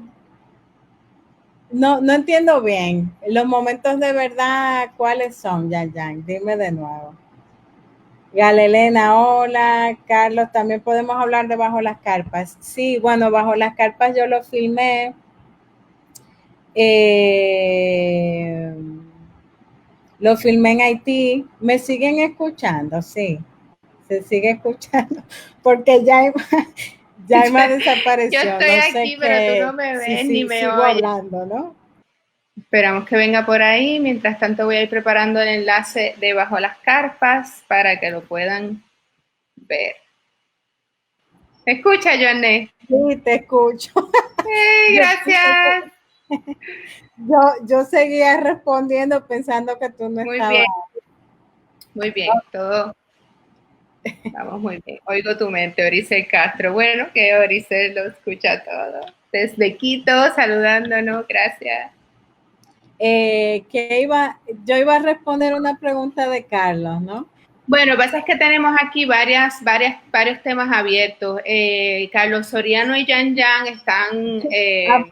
no entiendo bien. Los momentos de verdad, ¿cuáles son, Yan Yan? Dime de nuevo. Galelena, hola. Carlos, también podemos hablar de Bajo las Carpas. Sí, bueno, Bajo las Carpas yo lo filmé. Eh, lo filmé en Haití. ¿Me siguen escuchando? Sí, se sigue escuchando. Porque Yaima Yo desapareció. estoy No sé aquí, pero tú qué, no me si ves ni me sigo oyes. hablando, ¿no? Esperamos que venga por ahí. Mientras tanto voy a ir preparando el enlace de Bajo las Carpas para que lo puedan ver. ¿Me escucha, Joanne? Sí, te escucho. Yo, Gracias. yo seguía respondiendo pensando que tú no estabas. Muy bien, todo. Vamos muy bien. Oigo tu mente, Oricel Castro. Bueno, que Oricel lo escucha todo. Desde Quito, saludándonos, gracias. Yo iba a responder una pregunta de Carlos, ¿no? Bueno, lo que pasa es que tenemos aquí varios temas abiertos. Carlos Soriano y Yan Yan están Ah,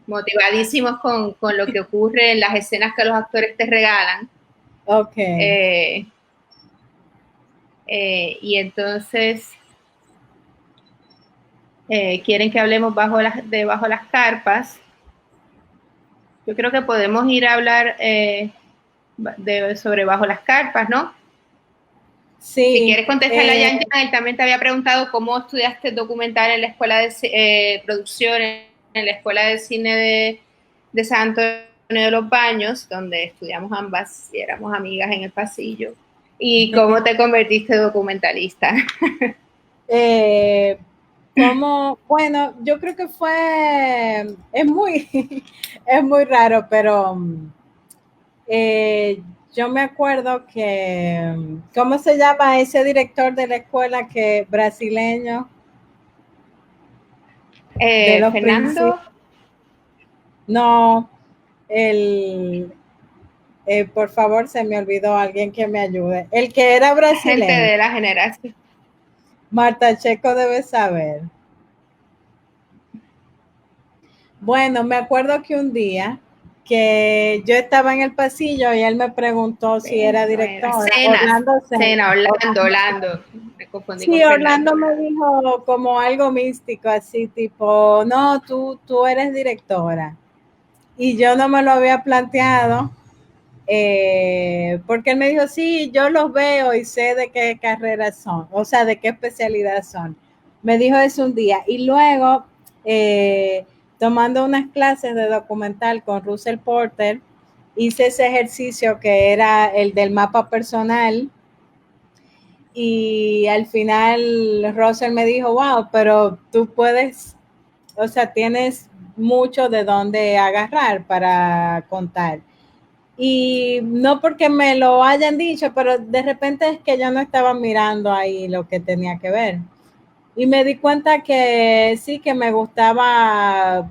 motivadísimos con lo que ocurre en las escenas que los actores te regalan. ok. Y entonces quieren que hablemos de Bajo las Carpas. Yo creo que podemos ir a hablar sobre Bajo las Carpas, ¿no? Si Sí, quieres contestarle a Yan Yan, él también te había preguntado cómo estudiaste documental en la escuela de producción, en la escuela de cine de San Antonio de los Baños, donde estudiamos ambas y éramos amigas en el pasillo. ¿Y cómo te convertiste documentalista? bueno, yo creo que es muy, es muy raro, pero yo me acuerdo que, ¿cómo se llama ese director de la escuela que brasileño de los Fernando. principios? No, el, por favor, se me olvidó alguien que me ayude. El que era Gente brasileño. de la generación. Marta Checo debe saber. Bueno, me acuerdo que un día que yo estaba en el pasillo y él me preguntó si era director. Cenas, Orlando Cena. Orlando. confundí Sí, con Fernando. Orlando me dijo como algo místico, así tipo, no, tú eres directora. Y yo no me lo había planteado, porque él me dijo, sí, yo los veo y sé de qué carreras son, o sea, de qué especialidad son. Me dijo eso un día. Y luego, tomando unas clases de documental con Russell Porter, hice ese ejercicio que era el del mapa personal. Y al final Russell me dijo, wow, pero tú puedes, o sea, tienes mucho de dónde agarrar para contar. Y no porque me lo hayan dicho, pero de repente es que yo no estaba mirando ahí lo que tenía que ver. Y me di cuenta que sí, que me gustaba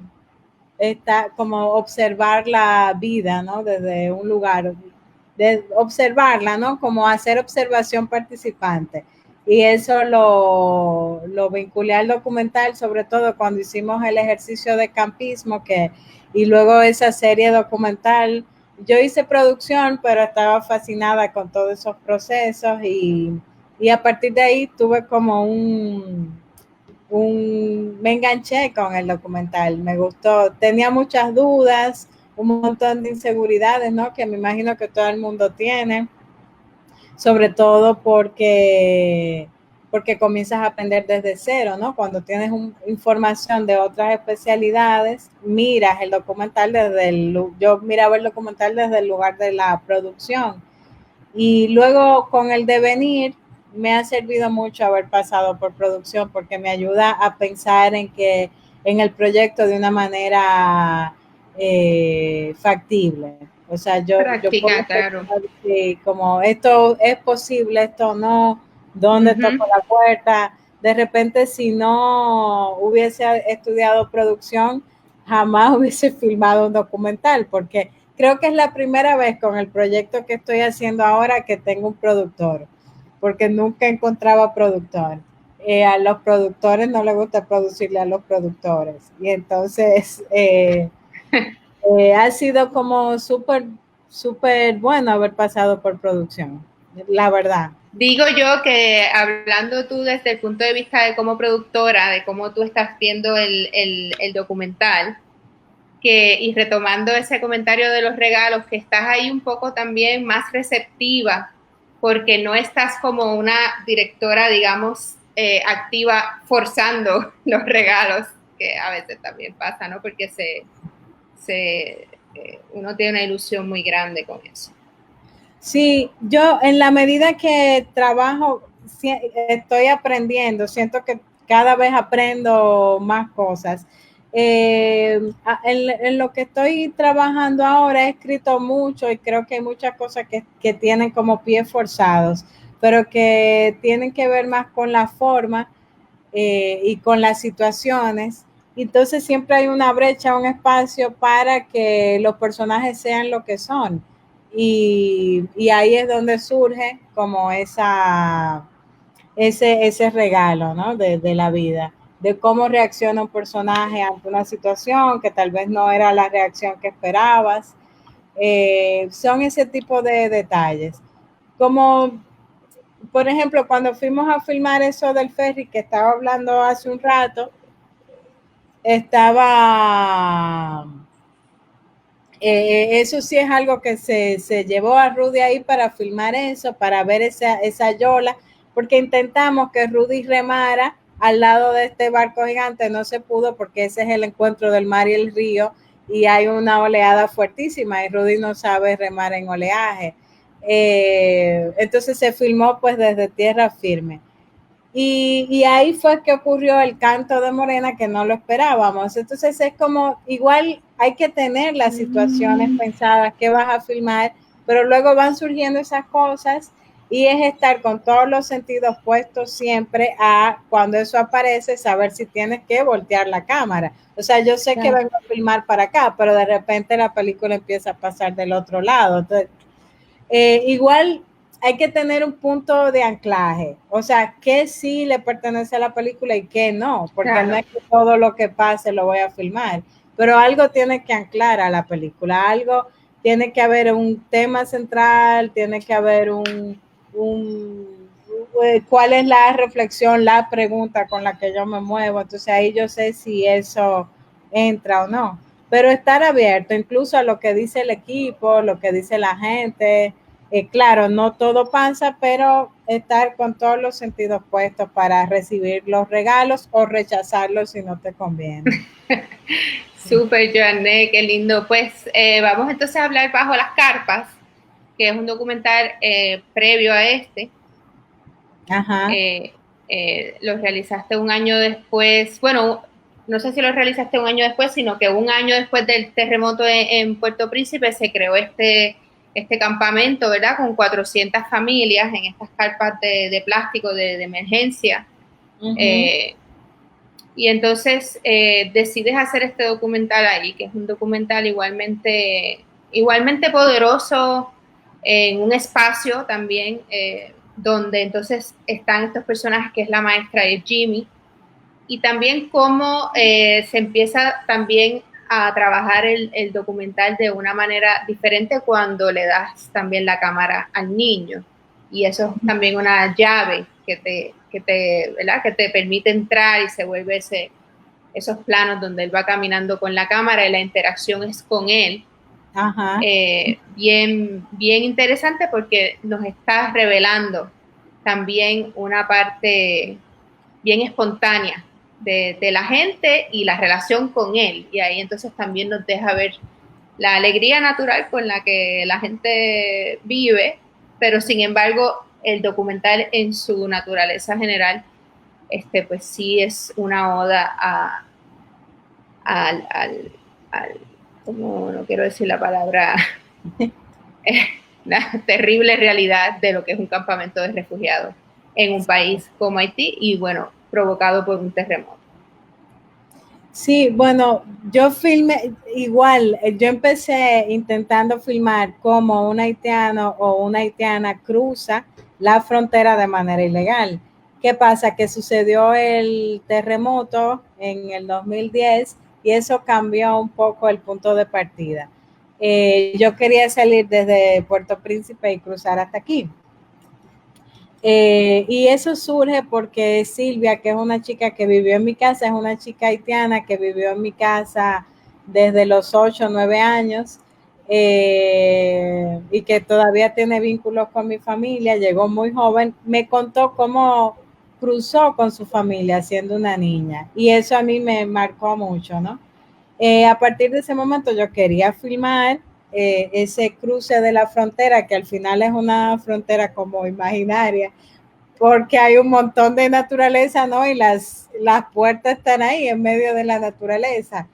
como observar la vida, ¿no? Desde un lugar, de observarla, ¿no? Como hacer observación participante. Y eso lo vinculé al documental, sobre todo cuando hicimos el ejercicio de campismo, y luego esa serie documental. Yo hice producción, pero estaba fascinada con todos esos procesos y a partir de ahí tuve como me enganché con el documental, me gustó, tenía muchas dudas, un montón de inseguridades, ¿no? Que me imagino que todo el mundo tiene, sobre todo porque comienzas a aprender desde cero, ¿no? Cuando tienes información de otras especialidades, miras el documental yo miraba el documental desde el lugar de la producción. Y luego con el devenir me ha servido mucho haber pasado por producción porque me ayuda a pensar en el proyecto de una manera factible. O sea, yo puedo Práctica, claro. pensar como esto es posible, esto no, dónde Ujú. toco la puerta. De repente, si no hubiese estudiado producción, jamás hubiese filmado un documental porque creo que es la primera vez con el proyecto que estoy haciendo ahora que tengo un productor, porque nunca encontraba productor. A los productores no les gusta producirle a los productores. Y entonces ha sido como súper bueno haber pasado por producción, la verdad. Digo yo que hablando tú desde el punto de vista de como productora, de cómo tú estás viendo el documental, y retomando ese comentario de los regalos, que estás ahí un poco también más receptiva, porque no estás como una directora, digamos, activa forzando los regalos, que a veces también pasa, ¿no? Porque uno tiene una ilusión muy grande con eso. Sí, yo en la medida que trabajo, estoy aprendiendo, siento que cada vez aprendo más cosas. En lo que estoy trabajando ahora he escrito mucho y creo que hay muchas cosas que tienen como pies forzados, pero que tienen que ver más con la forma y con las situaciones. Entonces siempre hay una brecha, un espacio para que los personajes sean lo que son. Y ahí es donde surge como ese regalo, ¿no? De la vida, de cómo reacciona un personaje ante una situación que tal vez no era la reacción que esperabas. Son ese tipo de detalles. Como por ejemplo, cuando fuimos a filmar eso del ferry que estaba hablando hace un rato, estaba, eso sí es algo que se llevó a Rudy ahí para filmar eso, para ver esa yola, porque intentamos que Rudy remara al lado de este barco gigante, no se pudo porque ese es el encuentro del mar y el río y hay una oleada fuertísima y Rudy no sabe remar en oleaje. Entonces se filmó pues desde tierra firme. Y ahí fue que ocurrió el canto de Morena que no lo esperábamos. Entonces es como, igual hay que tener las situaciones pensadas que vas a filmar, pero luego van surgiendo esas cosas y es estar con todos los sentidos puestos siempre a cuando eso aparece, saber si tienes que voltear la cámara. O sea, yo sé que vengo a filmar para acá, pero de repente la película empieza a pasar del otro lado. Entonces, igual hay que tener un punto de anclaje, o sea, qué sí le pertenece a la película y qué no, porque no Claro. es que todo lo que pase lo voy a filmar, pero algo tiene que anclar a la película, algo tiene que haber un tema central, tiene que haber un cuál es la reflexión, la pregunta con la que yo me muevo. Entonces ahí yo sé si eso entra o no. Pero estar abierto incluso a lo que dice el equipo, lo que dice la gente. Claro, no todo pasa, pero estar con todos los sentidos puestos para recibir los regalos o rechazarlos si no te conviene. Súper, Joanne, qué lindo. Pues vamos entonces a hablar Bajo las Carpas, que es un documental previo a este. Ajá. Lo realizaste un año después, bueno, no sé si lo realizaste un año después, sino que un año después del terremoto en Puerto Príncipe se creó este campamento, ¿verdad? Con 400 familias en estas carpas de plástico de emergencia. Uh-huh. Eh, y entonces decides hacer este documental ahí, que es un documental igualmente poderoso en un espacio también donde entonces están estos personajes que es la maestra y Jimmy, y también cómo se empieza también a trabajar el documental de una manera diferente cuando le das también la cámara al niño. Y eso es también una llave ¿verdad? Que te permite entrar y se vuelve esos planos donde él va caminando con la cámara y la interacción es con él. Ajá. Bien interesante porque nos está revelando también una parte bien espontánea de la gente y la relación con él. Y ahí entonces también nos deja ver la alegría natural con la que la gente vive, pero sin embargo el documental en su naturaleza general, pues sí es una oda al, al, al como no quiero decir la palabra, la terrible realidad de lo que es un campamento de refugiados en un país como Haití y bueno, provocado por un terremoto. Sí, bueno, yo filmé igual, yo empecé intentando filmar como un haitiano o una haitiana cruza la frontera de manera ilegal. ¿Qué pasa? Que sucedió el terremoto en el 2010 y eso cambió un poco el punto de partida. Yo quería salir desde Puerto Príncipe y cruzar hasta aquí. Y eso surge porque Silvia, que es una chica que vivió en mi casa, es una chica haitiana que vivió en mi casa desde los 8 o 9 años y que todavía tiene vínculos con mi familia, llegó muy joven, me contó cómo cruzó con su familia siendo una niña y eso a mí me marcó mucho, ¿no? A partir de ese momento yo quería filmar ese cruce de la frontera, que al final es una frontera como imaginaria, porque hay un montón de naturaleza, ¿no? Y las puertas están ahí en medio de la naturaleza.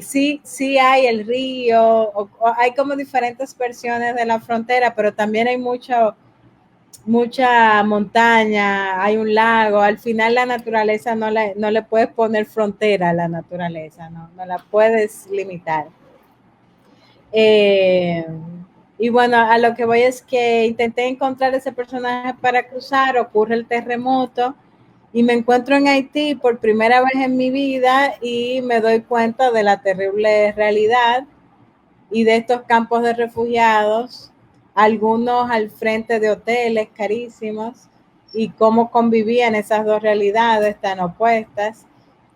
Sí hay el río, hay como diferentes versiones de la frontera, pero también hay mucha montaña, hay un lago. Al final la naturaleza no le puedes poner frontera a la naturaleza, no la puedes limitar. Eh, y bueno, a lo que voy es que intenté encontrar ese personaje para cruzar, ocurre el terremoto y me encuentro en Haití por primera vez en mi vida y me doy cuenta de la terrible realidad y de estos campos de refugiados, algunos al frente de hoteles carísimos y cómo convivían esas dos realidades tan opuestas.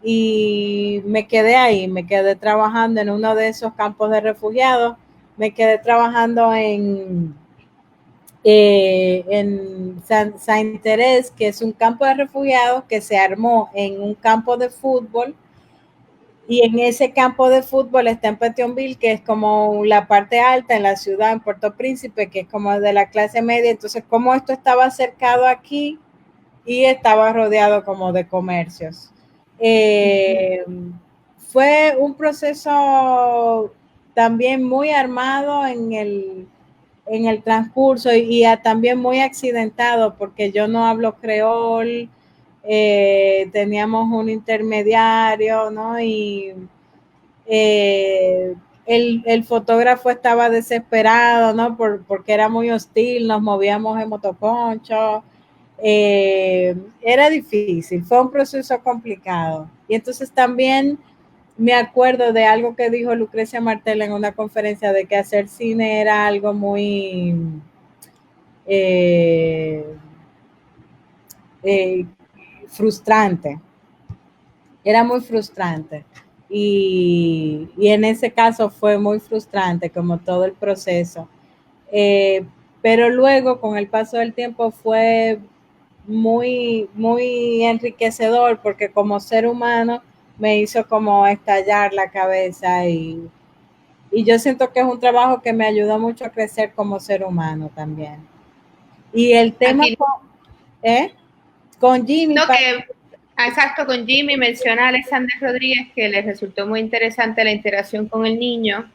Y me quedé ahí, me quedé trabajando en uno de esos campos de refugiados, me quedé trabajando en Saint-Thérèse, que es un campo de refugiados que se armó en un campo de fútbol y en ese campo de fútbol está en Petionville, que es como la parte alta en la ciudad, en Puerto Príncipe, que es como de la clase media. Entonces, como esto estaba cercado aquí y estaba rodeado como de comercios. Eh, Fue un proceso también muy armado en el transcurso también muy accidentado porque yo no hablo creol, teníamos un intermediario, ¿no? Y el fotógrafo estaba desesperado, ¿no? Porque era muy hostil, nos movíamos en motoconcho, era difícil, fue un proceso complicado. Y entonces también me acuerdo de algo que dijo Lucrecia Martel en una conferencia de que hacer cine era algo muy, eh, eh, frustrante, era muy frustrante. Y en ese caso fue muy frustrante como todo el proceso. Eh, pero luego con el paso del tiempo fue muy enriquecedor porque como ser humano me hizo como estallar la cabeza y yo siento que es un trabajo que me ayudó mucho a crecer como ser humano también. Y el tema Aquí, ¿eh? Con Jimmy, no, que exacto, con Jimmy menciona a Alexander Rodríguez que le resultó muy interesante la interacción con el niño,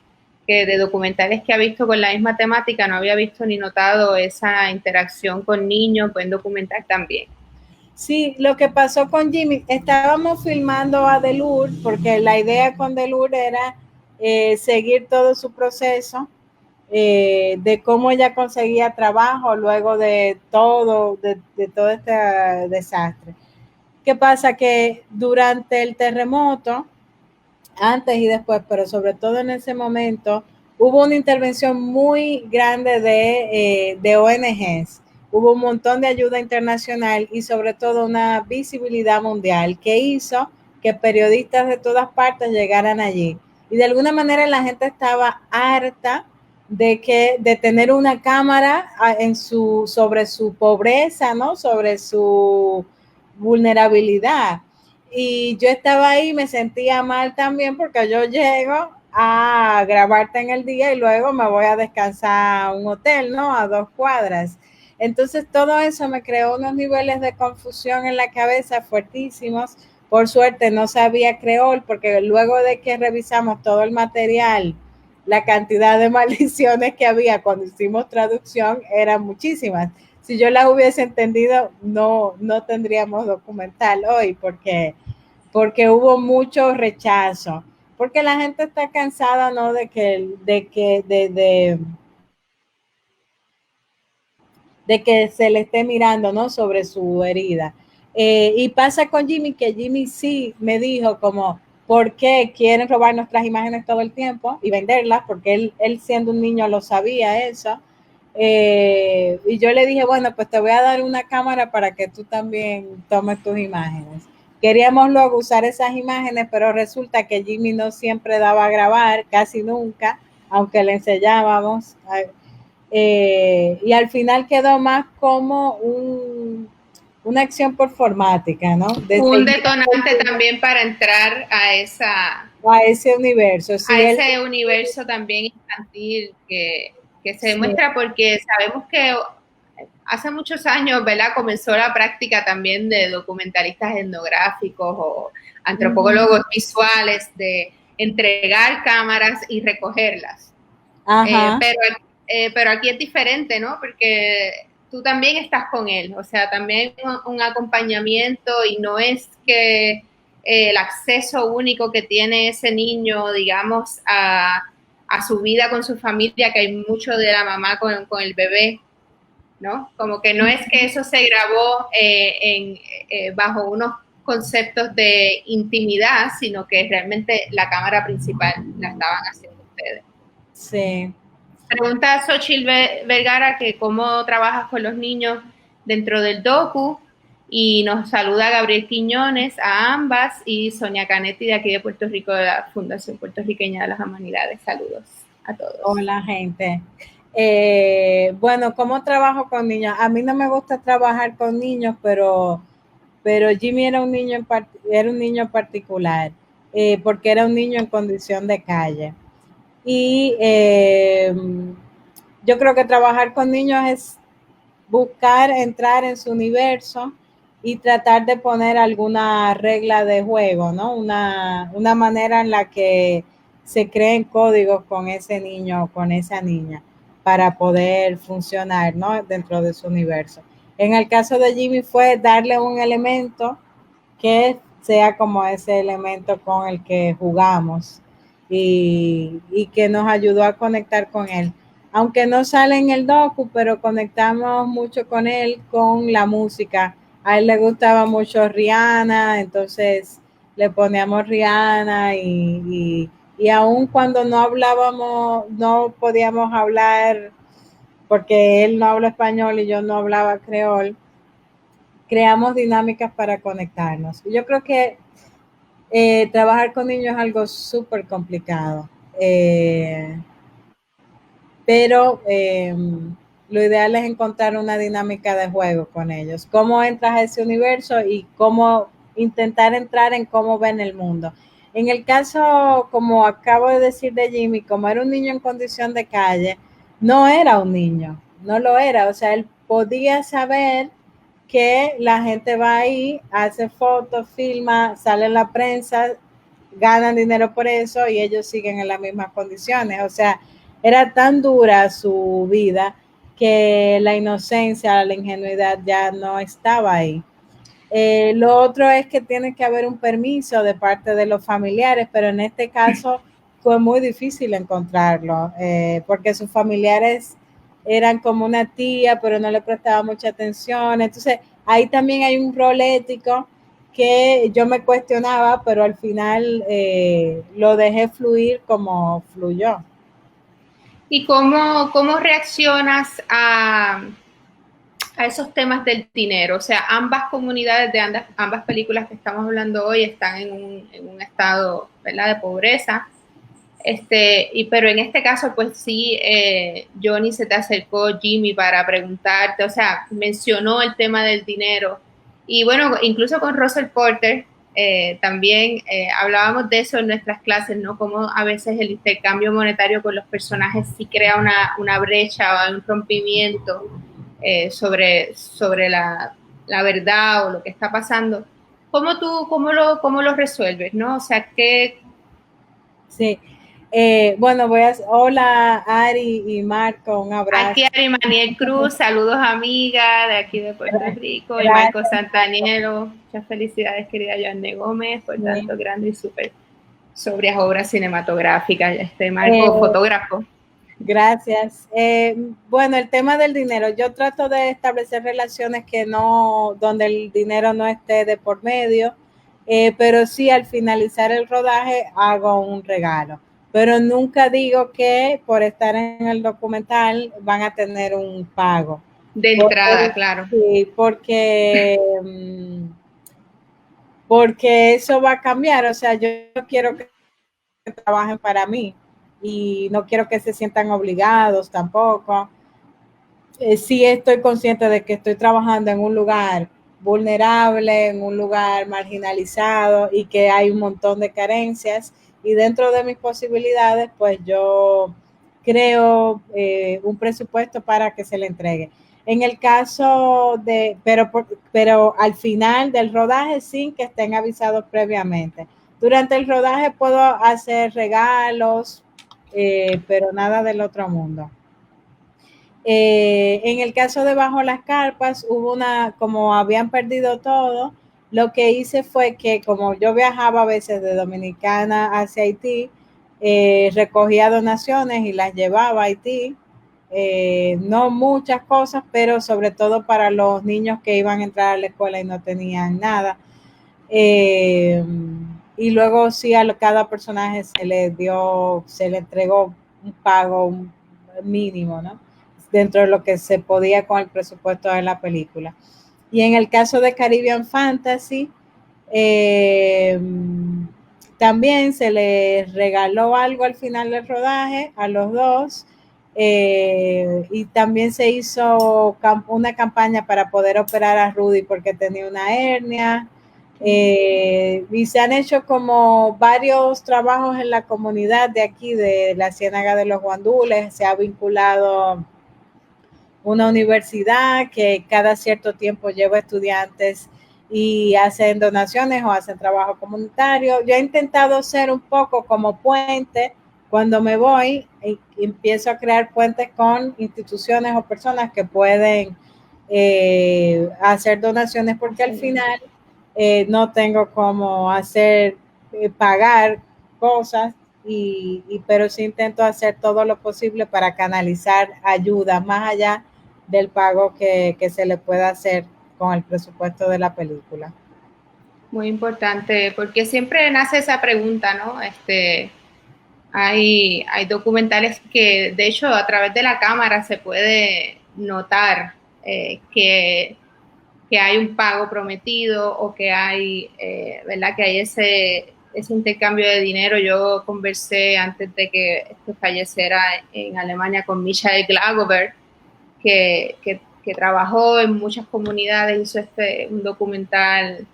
que de documentales que ha visto con la misma temática no había visto ni notado esa interacción con niños, pueden documentar también. sí, lo que pasó con Jimmy, estábamos filmando a Delur, porque la idea con Delur era seguir todo su proceso de cómo ella conseguía trabajo luego de todo este desastre. ¿Qué pasa? Que durante el terremoto, antes y después, pero sobre todo en ese momento, hubo una intervención muy grande de ONGs, hubo un montón de ayuda internacional y sobre todo una visibilidad mundial que hizo que periodistas de todas partes llegaran allí. Y de alguna manera la gente estaba harta de tener una cámara sobre su pobreza, ¿no? Sobre su vulnerabilidad. Y yo estaba ahí, me sentía mal también porque yo llego a grabarte en el día y luego me voy a descansar a un hotel, ¿no? A 2 cuadras. Entonces todo eso me creó unos niveles de confusión en la cabeza fuertísimos. Por suerte no sabía creol porque luego de que revisamos todo el material, la cantidad de maldiciones que había cuando hicimos traducción eran muchísimas. Si yo las hubiese entendido, no tendríamos documental hoy porque hubo mucho rechazo, porque la gente está cansada, ¿no? De que se le esté mirando, ¿no? Sobre su herida. Y pasa con Jimmy, que Jimmy sí me dijo como, ¿por qué quieren robar nuestras imágenes todo el tiempo y venderlas? Porque él siendo un niño lo sabía eso. Y yo le dije, bueno, pues te voy a dar una cámara para que tú también tomes tus imágenes. Queríamos luego usar esas imágenes, pero resulta que Jimmy no siempre daba a grabar, casi nunca, aunque le enseñábamos. Y al final quedó más como una acción performática, ¿no? De Un seguir detonante también para entrar a ese universo. a Sí, él, ese universo también infantil que se sí, demuestra porque sabemos que hace muchos años, ¿verdad? Comenzó la práctica también de documentalistas etnográficos o antropólogos visuales de entregar cámaras y recogerlas. Eh, ajá, pero, pero aquí es diferente, ¿no? Porque tú también estás con él, o sea, también un acompañamiento y no es que el acceso único que tiene ese niño, digamos, a su vida con su familia, que hay mucho de la mamá con el bebé, ¿no? Como que no es que eso se grabó bajo unos conceptos de intimidad, sino que realmente la cámara principal la estaban haciendo ustedes. sí. Pregunta a Xochitl Vergara que cómo trabajas con los niños dentro del docu y nos saluda Gabriel Quiñones a ambas y Sonia Canetti de aquí de Puerto Rico de la Fundación Puertorriqueña de las Humanidades. Saludos a todos. Hola, gente. Bueno, ¿cómo trabajo con niños? A mí no me gusta trabajar con niños, pero Jimmy era un niño particular, porque era un niño en condición de calle. Y yo creo que trabajar con niños es buscar entrar en su universo y tratar de poner alguna regla de juego, ¿no? Una manera en la que se creen códigos con ese niño o con esa niña para poder funcionar, ¿no? Dentro de su universo. En el caso de Jimmy fue darle un elemento que sea como ese elemento con el que jugamos y que nos ayudó a conectar con él. Aunque no sale en el docu, pero conectamos mucho con él con la música. A él le gustaba mucho Rihanna, entonces le poníamos Rihanna y aun cuando no hablábamos, no podíamos hablar porque él no habla español y yo no hablaba creol, creamos dinámicas para conectarnos. Yo creo que trabajar con niños es algo súper complicado, pero lo ideal es encontrar una dinámica de juego con ellos. Cómo entras a ese universo y cómo intentar entrar en cómo ven el mundo. En el caso, como acabo de decir de Jimmy, como era un niño en condición de calle, no era un niño, no lo era. O sea, él podía saber que la gente va ahí, hace fotos, filma, sale en la prensa, ganan dinero por eso y ellos siguen en las mismas condiciones. O sea, era tan dura su vida que la inocencia, la ingenuidad ya no estaba ahí. Lo otro es que tiene que haber un permiso de parte de los familiares, pero en este caso fue muy difícil encontrarlo, porque sus familiares eran como una tía, pero no le prestaba mucha atención. Entonces, ahí también hay un rol ético que yo me cuestionaba, pero al final lo dejé fluir como fluyó. ¿Y cómo reaccionas a esos temas del dinero? O sea, ambas comunidades de ambas películas que estamos hablando hoy están en un estado, ¿verdad?, de pobreza. Pero en este caso, pues sí, Johnny se te acercó, Jimmy, para preguntarte, o sea, mencionó el tema del dinero. Y bueno, incluso con Russell Porter, también hablábamos de eso en nuestras clases, ¿no? Como a veces el intercambio monetario con los personajes sí crea una brecha o un rompimiento sobre la verdad o lo que está pasando. ¿Cómo lo resuelves, no? O sea, ¿qué? Sí. Bueno, hola Ari y Marco, un Aquí abrazo. Ari Maniel Cruz, saludos amiga de aquí de Puerto Rico, y Marco Gracias. Santanielo, muchas felicidades querida Joanne Gómez por Sí. tanto grande y súper sobrias obras cinematográficas. Marco, Eh, fotógrafo. Gracias. Bueno, el tema del dinero, yo trato de establecer relaciones que no, donde el dinero no esté de por medio, pero sí al finalizar el rodaje hago un regalo. Pero nunca digo que por estar en el documental van a tener un pago. De Porque, entrada, claro. sí, porque eso va a cambiar. O sea, yo quiero que trabajen para mí y no quiero que se sientan obligados tampoco. Sí estoy consciente de que estoy trabajando en un lugar vulnerable, en un lugar marginalizado y que hay un montón de carencias y dentro de mis posibilidades pues yo creo un presupuesto para que se le entregue. En el caso de, pero al final del rodaje sin que estén avisados previamente. Durante el rodaje puedo hacer regalos, pero nada del otro mundo. En el caso de Bajo las Carpas, hubo como habían perdido todo, lo que hice fue que como yo viajaba a veces de Dominicana hacia Haití, recogía donaciones y las llevaba a Haití. No muchas cosas, pero sobre todo para los niños que iban a entrar a la escuela y no tenían nada. Eh, y luego sí a cada personaje se le entregó un pago mínimo, ¿no? Dentro de lo que se podía con el presupuesto de la película. Y en el caso de Caribbean Fantasy, eh, también se les regaló algo al final del rodaje a los dos. Y también se hizo una campaña para poder operar a Rudy porque tenía una hernia. Y se han hecho como varios trabajos en la comunidad de aquí, de la Ciénaga de los Guandules. Se ha vinculado una universidad que cada cierto tiempo lleva estudiantes y hacen donaciones o hacen trabajo comunitario. Yo he intentado ser un poco como puente cuando me voy y empiezo a crear puentes con instituciones o personas que pueden hacer donaciones porque al final no tengo cómo hacer, pagar cosas, pero sí intento hacer todo lo posible para canalizar ayuda más allá del pago que se le pueda hacer con el presupuesto de la película. Muy importante, porque siempre nace esa pregunta, ¿no? Hay documentales que, de hecho, a través de la cámara se puede notar que que hay un pago prometido o que hay, ¿verdad? Que hay ese intercambio de dinero. Yo conversé antes de que esto falleciera en Alemania con Michael Glagover, que trabajó en muchas comunidades, hizo un documental.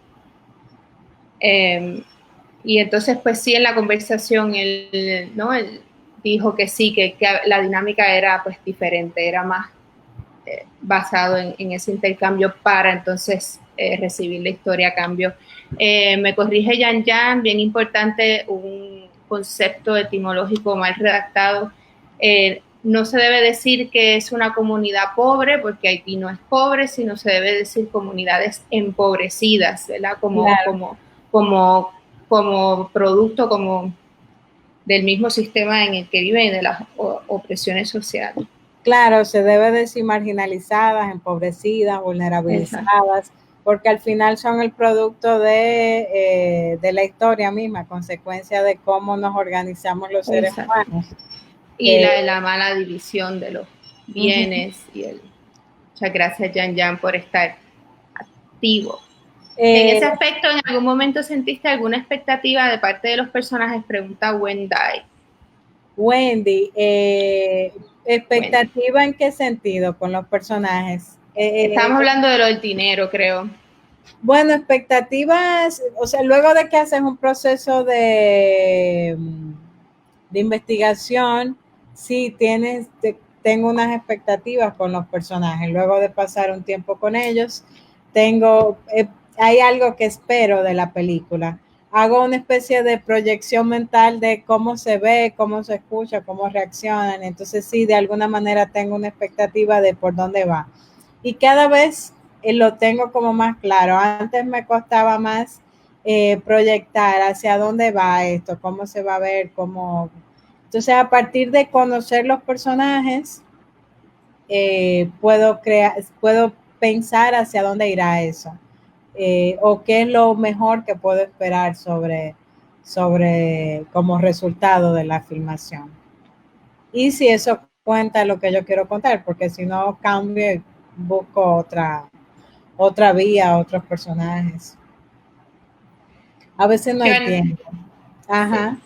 Y entonces, pues sí, en la conversación él, ¿no? Él dijo que sí, que la dinámica era pues diferente, era más basado en ese intercambio para entonces recibir la historia a cambio. Me corrige Yan Yan, bien importante, un concepto etimológico mal redactado. No se debe decir que es una comunidad pobre, porque Haití no es pobre, sino se debe decir comunidades empobrecidas, ¿verdad? Claro. Como producto, como del mismo sistema en el que viven, de las opresiones sociales. Claro, se debe decir marginalizadas, empobrecidas, Exacto. vulnerabilizadas, porque al final son el producto de la historia misma, consecuencia de cómo nos organizamos los seres Exacto. humanos. Y Eh, la mala división de los uh-huh. bienes y el. Muchas gracias, Jan Jan, por estar activo. En eh, ese aspecto, ¿en algún momento sentiste alguna expectativa de parte de los personajes? Pregunta Wendy. Wendy, Wendy. ¿expectativa en qué sentido con los personajes? Estábamos hablando de lo del dinero, creo. Bueno, expectativas, o sea, luego de que haces un proceso de investigación, sí tengo unas expectativas con los personajes. Luego de pasar un tiempo con ellos, hay algo que espero de la película. Hago una especie de proyección mental de cómo se ve, cómo se escucha, cómo reaccionan. Entonces sí, de alguna manera tengo una expectativa de por dónde va. Y cada vez lo tengo como más claro. Antes me costaba más proyectar hacia dónde va esto, cómo se va a ver, cómo. Entonces, a partir de conocer los personajes, puedo pensar hacia dónde irá eso, o qué es lo mejor que puedo esperar sobre como resultado de la filmación. Y si eso cuenta lo que yo quiero contar, porque si no cambio y busco otra vía, otros personajes. A veces no Yo, hay tiempo. sí. Ajá.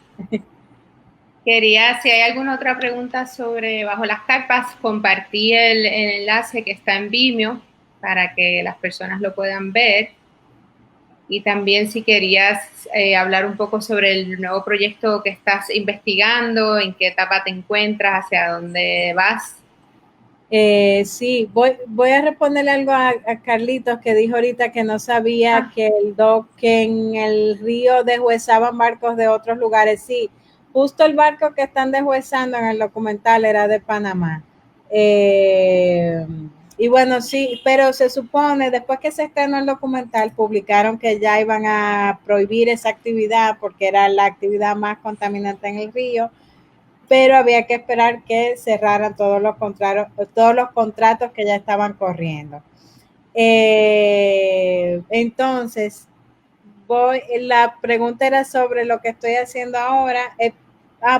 Quería, si hay alguna otra pregunta sobre Bajo las Carpas, compartí el enlace que está en Vimeo para que las personas lo puedan ver. Y también si querías hablar un poco sobre el nuevo proyecto que estás investigando, en qué etapa te encuentras, hacia dónde vas. Sí, voy a responderle algo a Carlitos que dijo ahorita que no sabía Ah, que en el río deshuesaban barcos de otros lugares. Sí, justo el barco que están deshuesando en el documental era de Panamá. Eh, y bueno, sí, pero se supone, después que se estrenó el documental, publicaron que ya iban a prohibir esa actividad porque era la actividad más contaminante en el río, pero había que esperar que cerraran todos los contratos que ya estaban corriendo. Entonces, la pregunta era sobre lo que estoy haciendo ahora.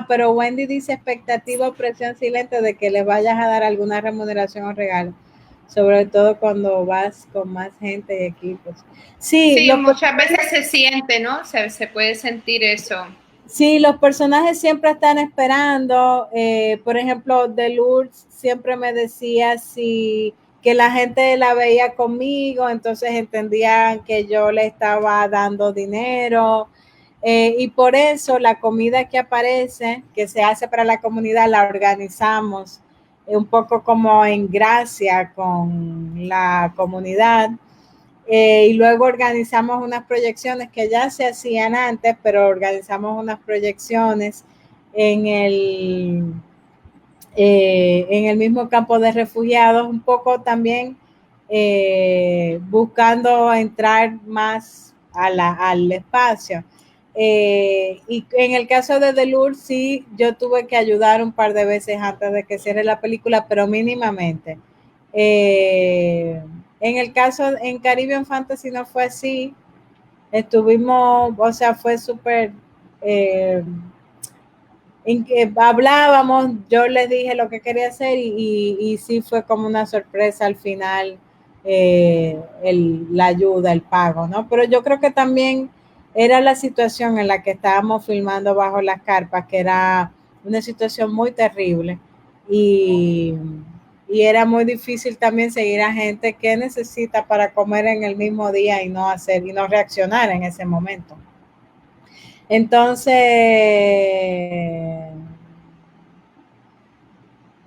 Pero Wendy dice expectativa o presión silente de que le vayas a dar alguna remuneración o regalo, sobre todo cuando vas con más gente y equipos. Sí, sí, muchas veces se siente, ¿no? Se puede sentir eso. sí, los personajes siempre están esperando. Por ejemplo, de Lourdes siempre me decía que la gente la veía conmigo, entonces entendían que yo le estaba dando dinero. Y por eso la comida que aparece, que se hace para la comunidad, la organizamos un poco como en gracia con la comunidad. Y luego organizamos unas proyecciones que ya se hacían antes, pero organizamos unas proyecciones en en el mismo campo de refugiados, un poco también buscando entrar más al espacio. Y en el caso de Delur, sí, yo tuve que ayudar un par de veces antes de que cierre la película, pero mínimamente. En el caso en Caribbean Fantasy no fue así. Estuvimos, o sea, fue súper. Eh, en que hablábamos, yo les dije lo que quería hacer y sí fue como una sorpresa al final la ayuda, el pago, ¿no? Pero yo creo que también era la situación en la que estábamos filmando bajo las carpas, que era una situación muy terrible y, y era muy difícil también seguir a gente que necesita para comer en el mismo día y no reaccionar en ese momento. Entonces,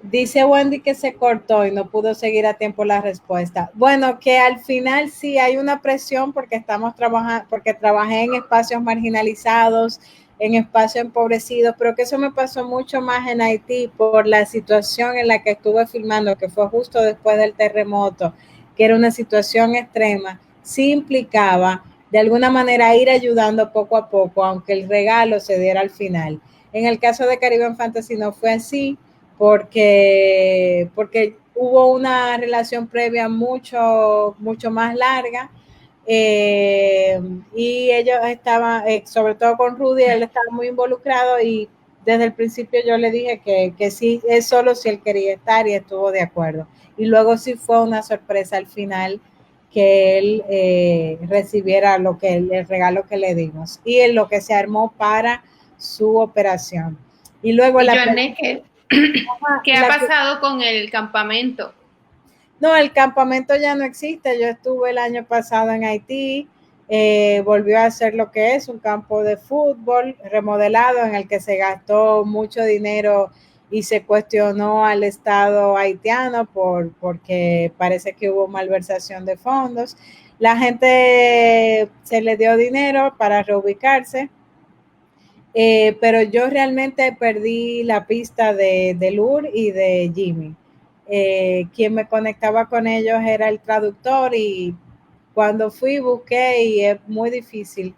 dice Wendy que se cortó y no pudo seguir a tiempo la respuesta. Bueno, que al final sí hay una presión porque estamos trabajando, porque trabajé en espacios marginalizados, en espacios empobrecidos, pero que eso me pasó mucho más en Haití por la situación en la que estuve filmando, que fue justo después del terremoto, que era una situación extrema. Sí implicaba de alguna manera ir ayudando poco a poco, aunque el regalo se diera al final. En el caso de Caribbean Fantasy no fue así, porque hubo una relación previa mucho más larga, eh, y ellos estaban, sobre todo con Rudy, él estaba muy involucrado y desde el principio yo le dije que sí, es solo si él quería estar y estuvo de acuerdo. Y luego sí fue una sorpresa al final que él recibiera el regalo que le dimos y en lo que se armó para su operación. Y luego Y la Joanne, ¿qué ha la, pasado con el campamento? no, el campamento ya no existe. Yo estuve el año pasado en Haití, volvió a ser lo que es un campo de fútbol remodelado en el que se gastó mucho dinero y se cuestionó al Estado haitiano porque parece que hubo malversación de fondos. La gente se le dio dinero para reubicarse, pero yo realmente perdí la pista de Lur y de Jimmy. Quien me conectaba con ellos era el traductor y cuando fui busqué y es muy difícil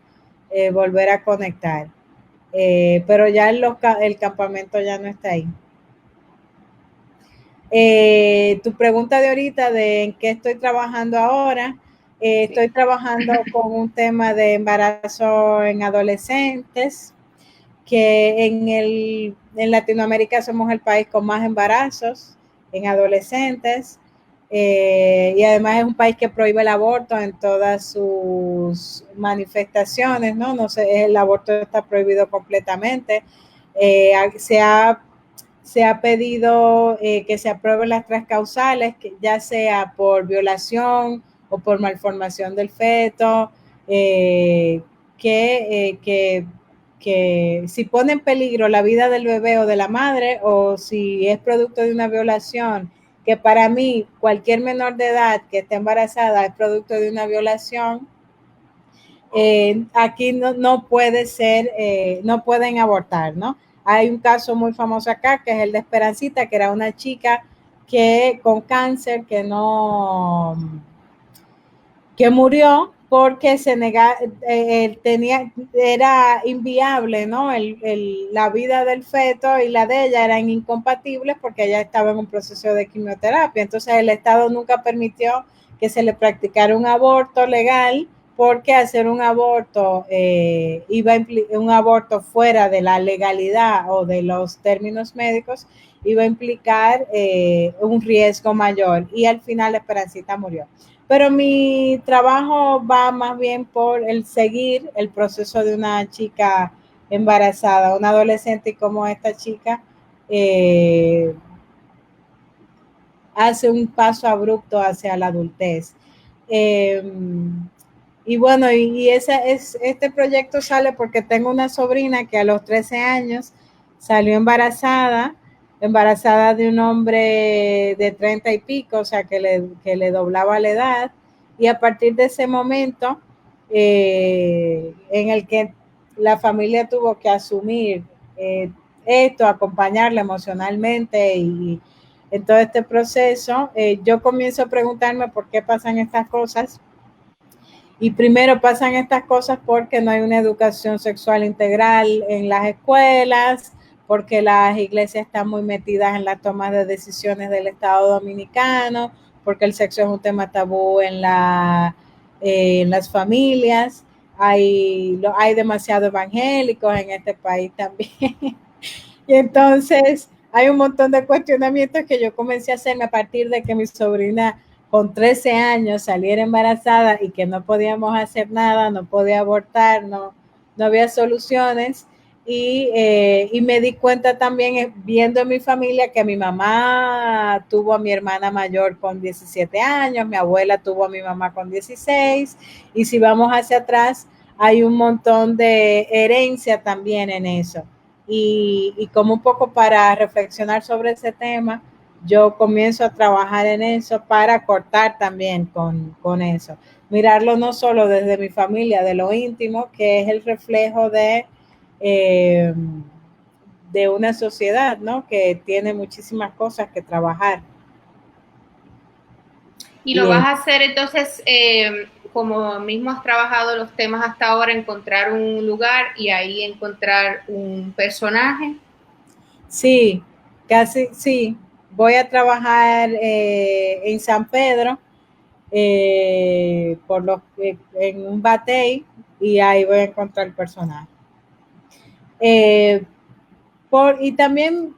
volver a conectar. Pero ya el campamento ya no está ahí. Tu pregunta de ahorita de en qué estoy trabajando ahora, estoy trabajando con un tema de embarazo en adolescentes, que en Latinoamérica somos el país con más embarazos en adolescentes, y además es un país que prohíbe el aborto en todas sus manifestaciones, ¿no? No sé, el aborto está prohibido completamente. Se ha pedido que se aprueben las tres causales, que ya sea por violación o por malformación del feto, eh, que, eh, que, que si pone en peligro la vida del bebé o de la madre, o si es producto de una violación, que para mí cualquier menor de edad que esté embarazada es producto de una violación, aquí no puede ser, no pueden abortar, ¿no? Hay un caso muy famoso acá, que es el de Esperancita, que era una chica que con cáncer que murió porque era inviable, ¿no? La vida del feto y la de ella eran incompatibles porque ella estaba en un proceso de quimioterapia. Entonces el Estado nunca permitió que se le practicara un aborto legal, porque hacer un aborto un aborto fuera de la legalidad o de los términos médicos iba a implicar un riesgo mayor, y al final Esperancita murió. Pero mi trabajo va más bien por el seguir el proceso de una chica embarazada, una adolescente, y cómo esta chica eh, hace un paso abrupto hacia la adultez. Eh, y bueno, este proyecto sale porque tengo una sobrina que a los 13 años salió embarazada de un hombre de 30 y pico, o sea, que le doblaba la edad, y a partir de ese momento, en el que la familia tuvo que asumir esto, acompañarla emocionalmente y en todo este proceso, yo comienzo a preguntarme por qué pasan estas cosas. Y primero pasan estas cosas porque no hay una educación sexual integral en las escuelas, porque las iglesias están muy metidas en la toma de decisiones del Estado Dominicano, porque el sexo es un tema tabú en las familias. Hay demasiados evangélicos en este país también. Y entonces hay un montón de cuestionamientos que yo comencé a hacerme a partir de que mi sobrina con 13 años salir embarazada y que no podíamos hacer nada, no podía abortar, no había soluciones. Y me di cuenta también viendo en mi familia que mi mamá tuvo a mi hermana mayor con 17 años, mi abuela tuvo a mi mamá con 16, y si vamos hacia atrás, hay un montón de herencia también en eso. Y como un poco para reflexionar sobre ese tema, yo comienzo a trabajar en eso para cortar también con eso. Mirarlo no solo desde mi familia, de lo íntimo, que es el reflejo eh, de una sociedad, ¿no? Que tiene muchísimas cosas que trabajar. Y lo vas a hacer entonces, como mismo has trabajado los temas hasta ahora, encontrar un lugar y ahí encontrar un personaje. Sí, casi sí. Voy a trabajar en San Pedro, en un batey, y ahí voy a encontrar el personaje. Y también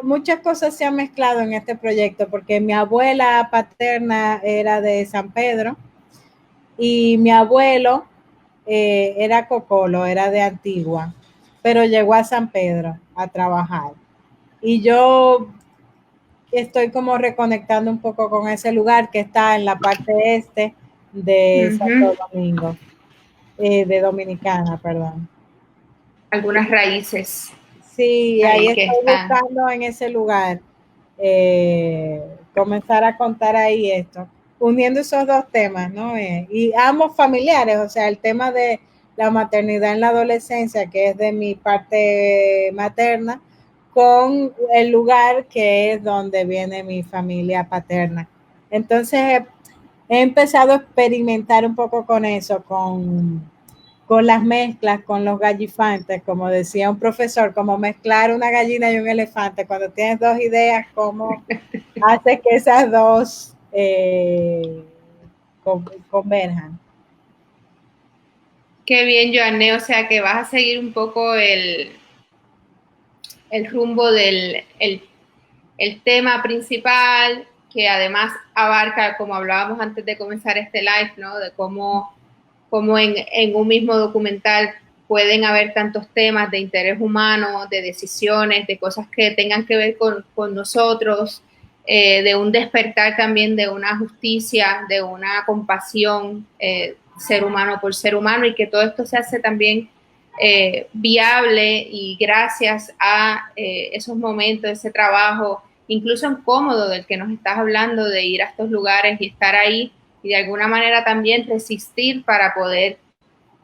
muchas cosas se han mezclado en este proyecto, porque mi abuela paterna era de San Pedro y mi abuelo era cocolo, era de Antigua, pero llegó a San Pedro a trabajar. Y yo estoy como reconectando un poco con ese lugar que está en la parte este de Santo Domingo, de Dominicana, perdón. Algunas raíces Sí, ahí ahí que estoy están. buscando en ese lugar comenzar a contar ahí esto, uniendo esos dos temas, ¿no? Y ambos familiares, o sea, el tema de la maternidad en la adolescencia, que es de mi parte materna, con el lugar que es donde viene mi familia paterna. Entonces he empezado a experimentar un poco con eso, con las mezclas, con los gallifantes, como decía un profesor, como mezclar una gallina y un elefante. Cuando tienes dos ideas, ¿cómo hace que esas dos converjan? Qué bien, Joanne, o sea que vas a seguir un poco el rumbo del el tema principal, que además abarca, como hablábamos antes de comenzar este live, ¿no? De cómo en un mismo documental pueden haber tantos temas de interés humano, de decisiones, de cosas que tengan que ver con nosotros, de un despertar también de una justicia, de una compasión, ser humano por ser humano, y que todo esto se hace también viable y gracias a esos momentos, ese trabajo, incluso incómodo del que nos estás hablando, de ir a estos lugares y estar ahí y de alguna manera también resistir para poder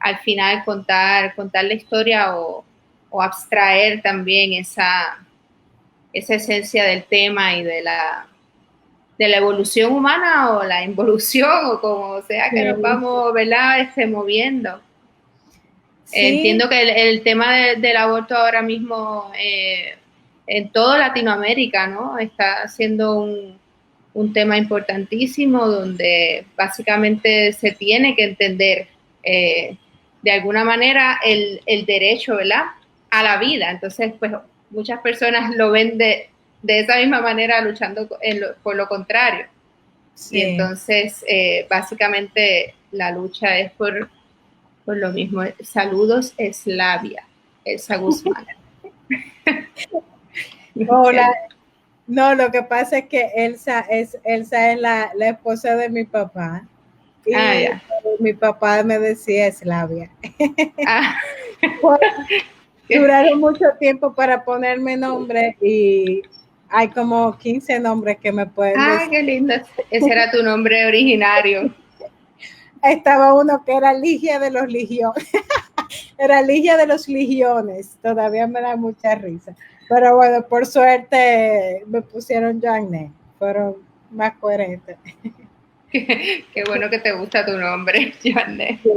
al final contar la historia o abstraer también esa esencia del tema y de la evolución humana o la involución o como sea que nos vamos, ¿verdad? Moviendo. Sí, Entiendo que el tema del aborto ahora mismo en toda Latinoamérica, ¿no? Está siendo un tema importantísimo donde básicamente se tiene que entender de alguna manera el derecho, ¿verdad? A la vida. Entonces, pues muchas personas lo ven de esa misma manera luchando por lo contrario. Y sí. entonces, básicamente la lucha es por lo mismo. Saludos, Eslavia, Elsa Guzmán. Hola. No, lo que pasa es que Elsa es la esposa de mi papá. Y Ya. mi papá me decía Eslavia. Ah. Duraron mucho tiempo para ponerme nombre y hay como 15 nombres que me pueden decir. Qué lindo. Ese era tu nombre originario. Estaba uno que era Ligia de los Ligiones. Era Ligia de los Ligiones. Todavía me da mucha risa. Pero bueno, por suerte me pusieron Joanne. Fueron más coherentes. Qué bueno que te gusta tu nombre, Joanne. Sí.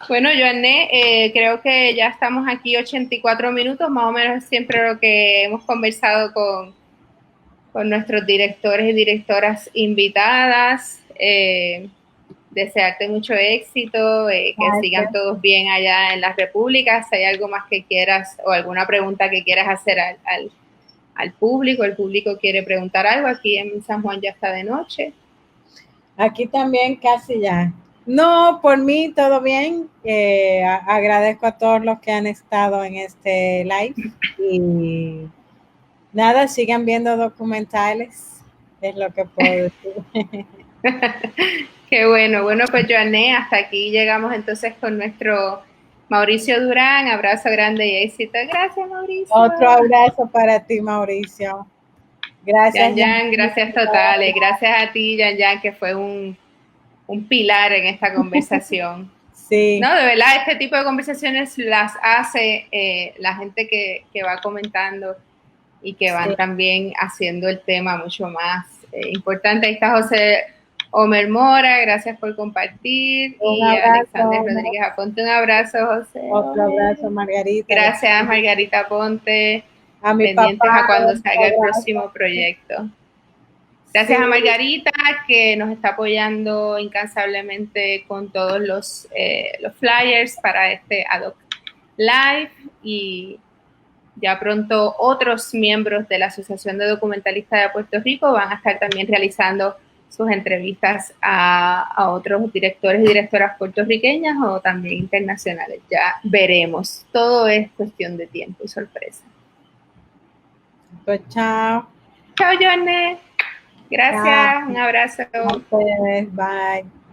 Bueno, Joanne, creo que ya estamos aquí 84 minutos, más o menos siempre lo que hemos conversado con nuestros directores y directoras invitadas. Desearte mucho éxito, que sigan todos bien allá en las repúblicas. Si hay algo más que quieras o alguna pregunta que quieras hacer al público, el público quiere preguntar algo, aquí en San Juan ya está de noche. Aquí también casi ya. No, por mí todo bien. Agradezco a todos los que han estado en este live y nada, sigan viendo documentales, es lo que puedo decir. Qué bueno. Bueno, pues Joanne, hasta aquí llegamos entonces con nuestro Mauricio Durán. Abrazo grande y éxito. Gracias, Mauricio. Otro abrazo para ti, Mauricio. Gracias, Yan Jan. Yan, gracias totales. Gracias a ti, Yan Yan, que fue un pilar en esta conversación. Sí, No, de verdad, este tipo de conversaciones las hace la gente que va comentando y que van sí. también haciendo el tema mucho más importante. Ahí está José Omer Mora, gracias por compartir. Un Y Alexander abrazo, Rodríguez Aponte, un abrazo, José otro Omer. abrazo, Margarita. Gracias, Margarita Ponte. A mi Pendientes papá, a cuando otro salga el abrazo. próximo proyecto. Sí, Gracias a Margarita, que nos está apoyando incansablemente con todos los flyers para este ad hoc live, y ya pronto otros miembros de la Asociación de Documentalistas de Puerto Rico van a estar también realizando sus entrevistas a otros directores y directoras puertorriqueñas o también internacionales. Ya veremos. Todo es cuestión de tiempo y sorpresa. pues chao. Chao, Joanne. Chao. Gracias. Un abrazo. A ustedes, bye.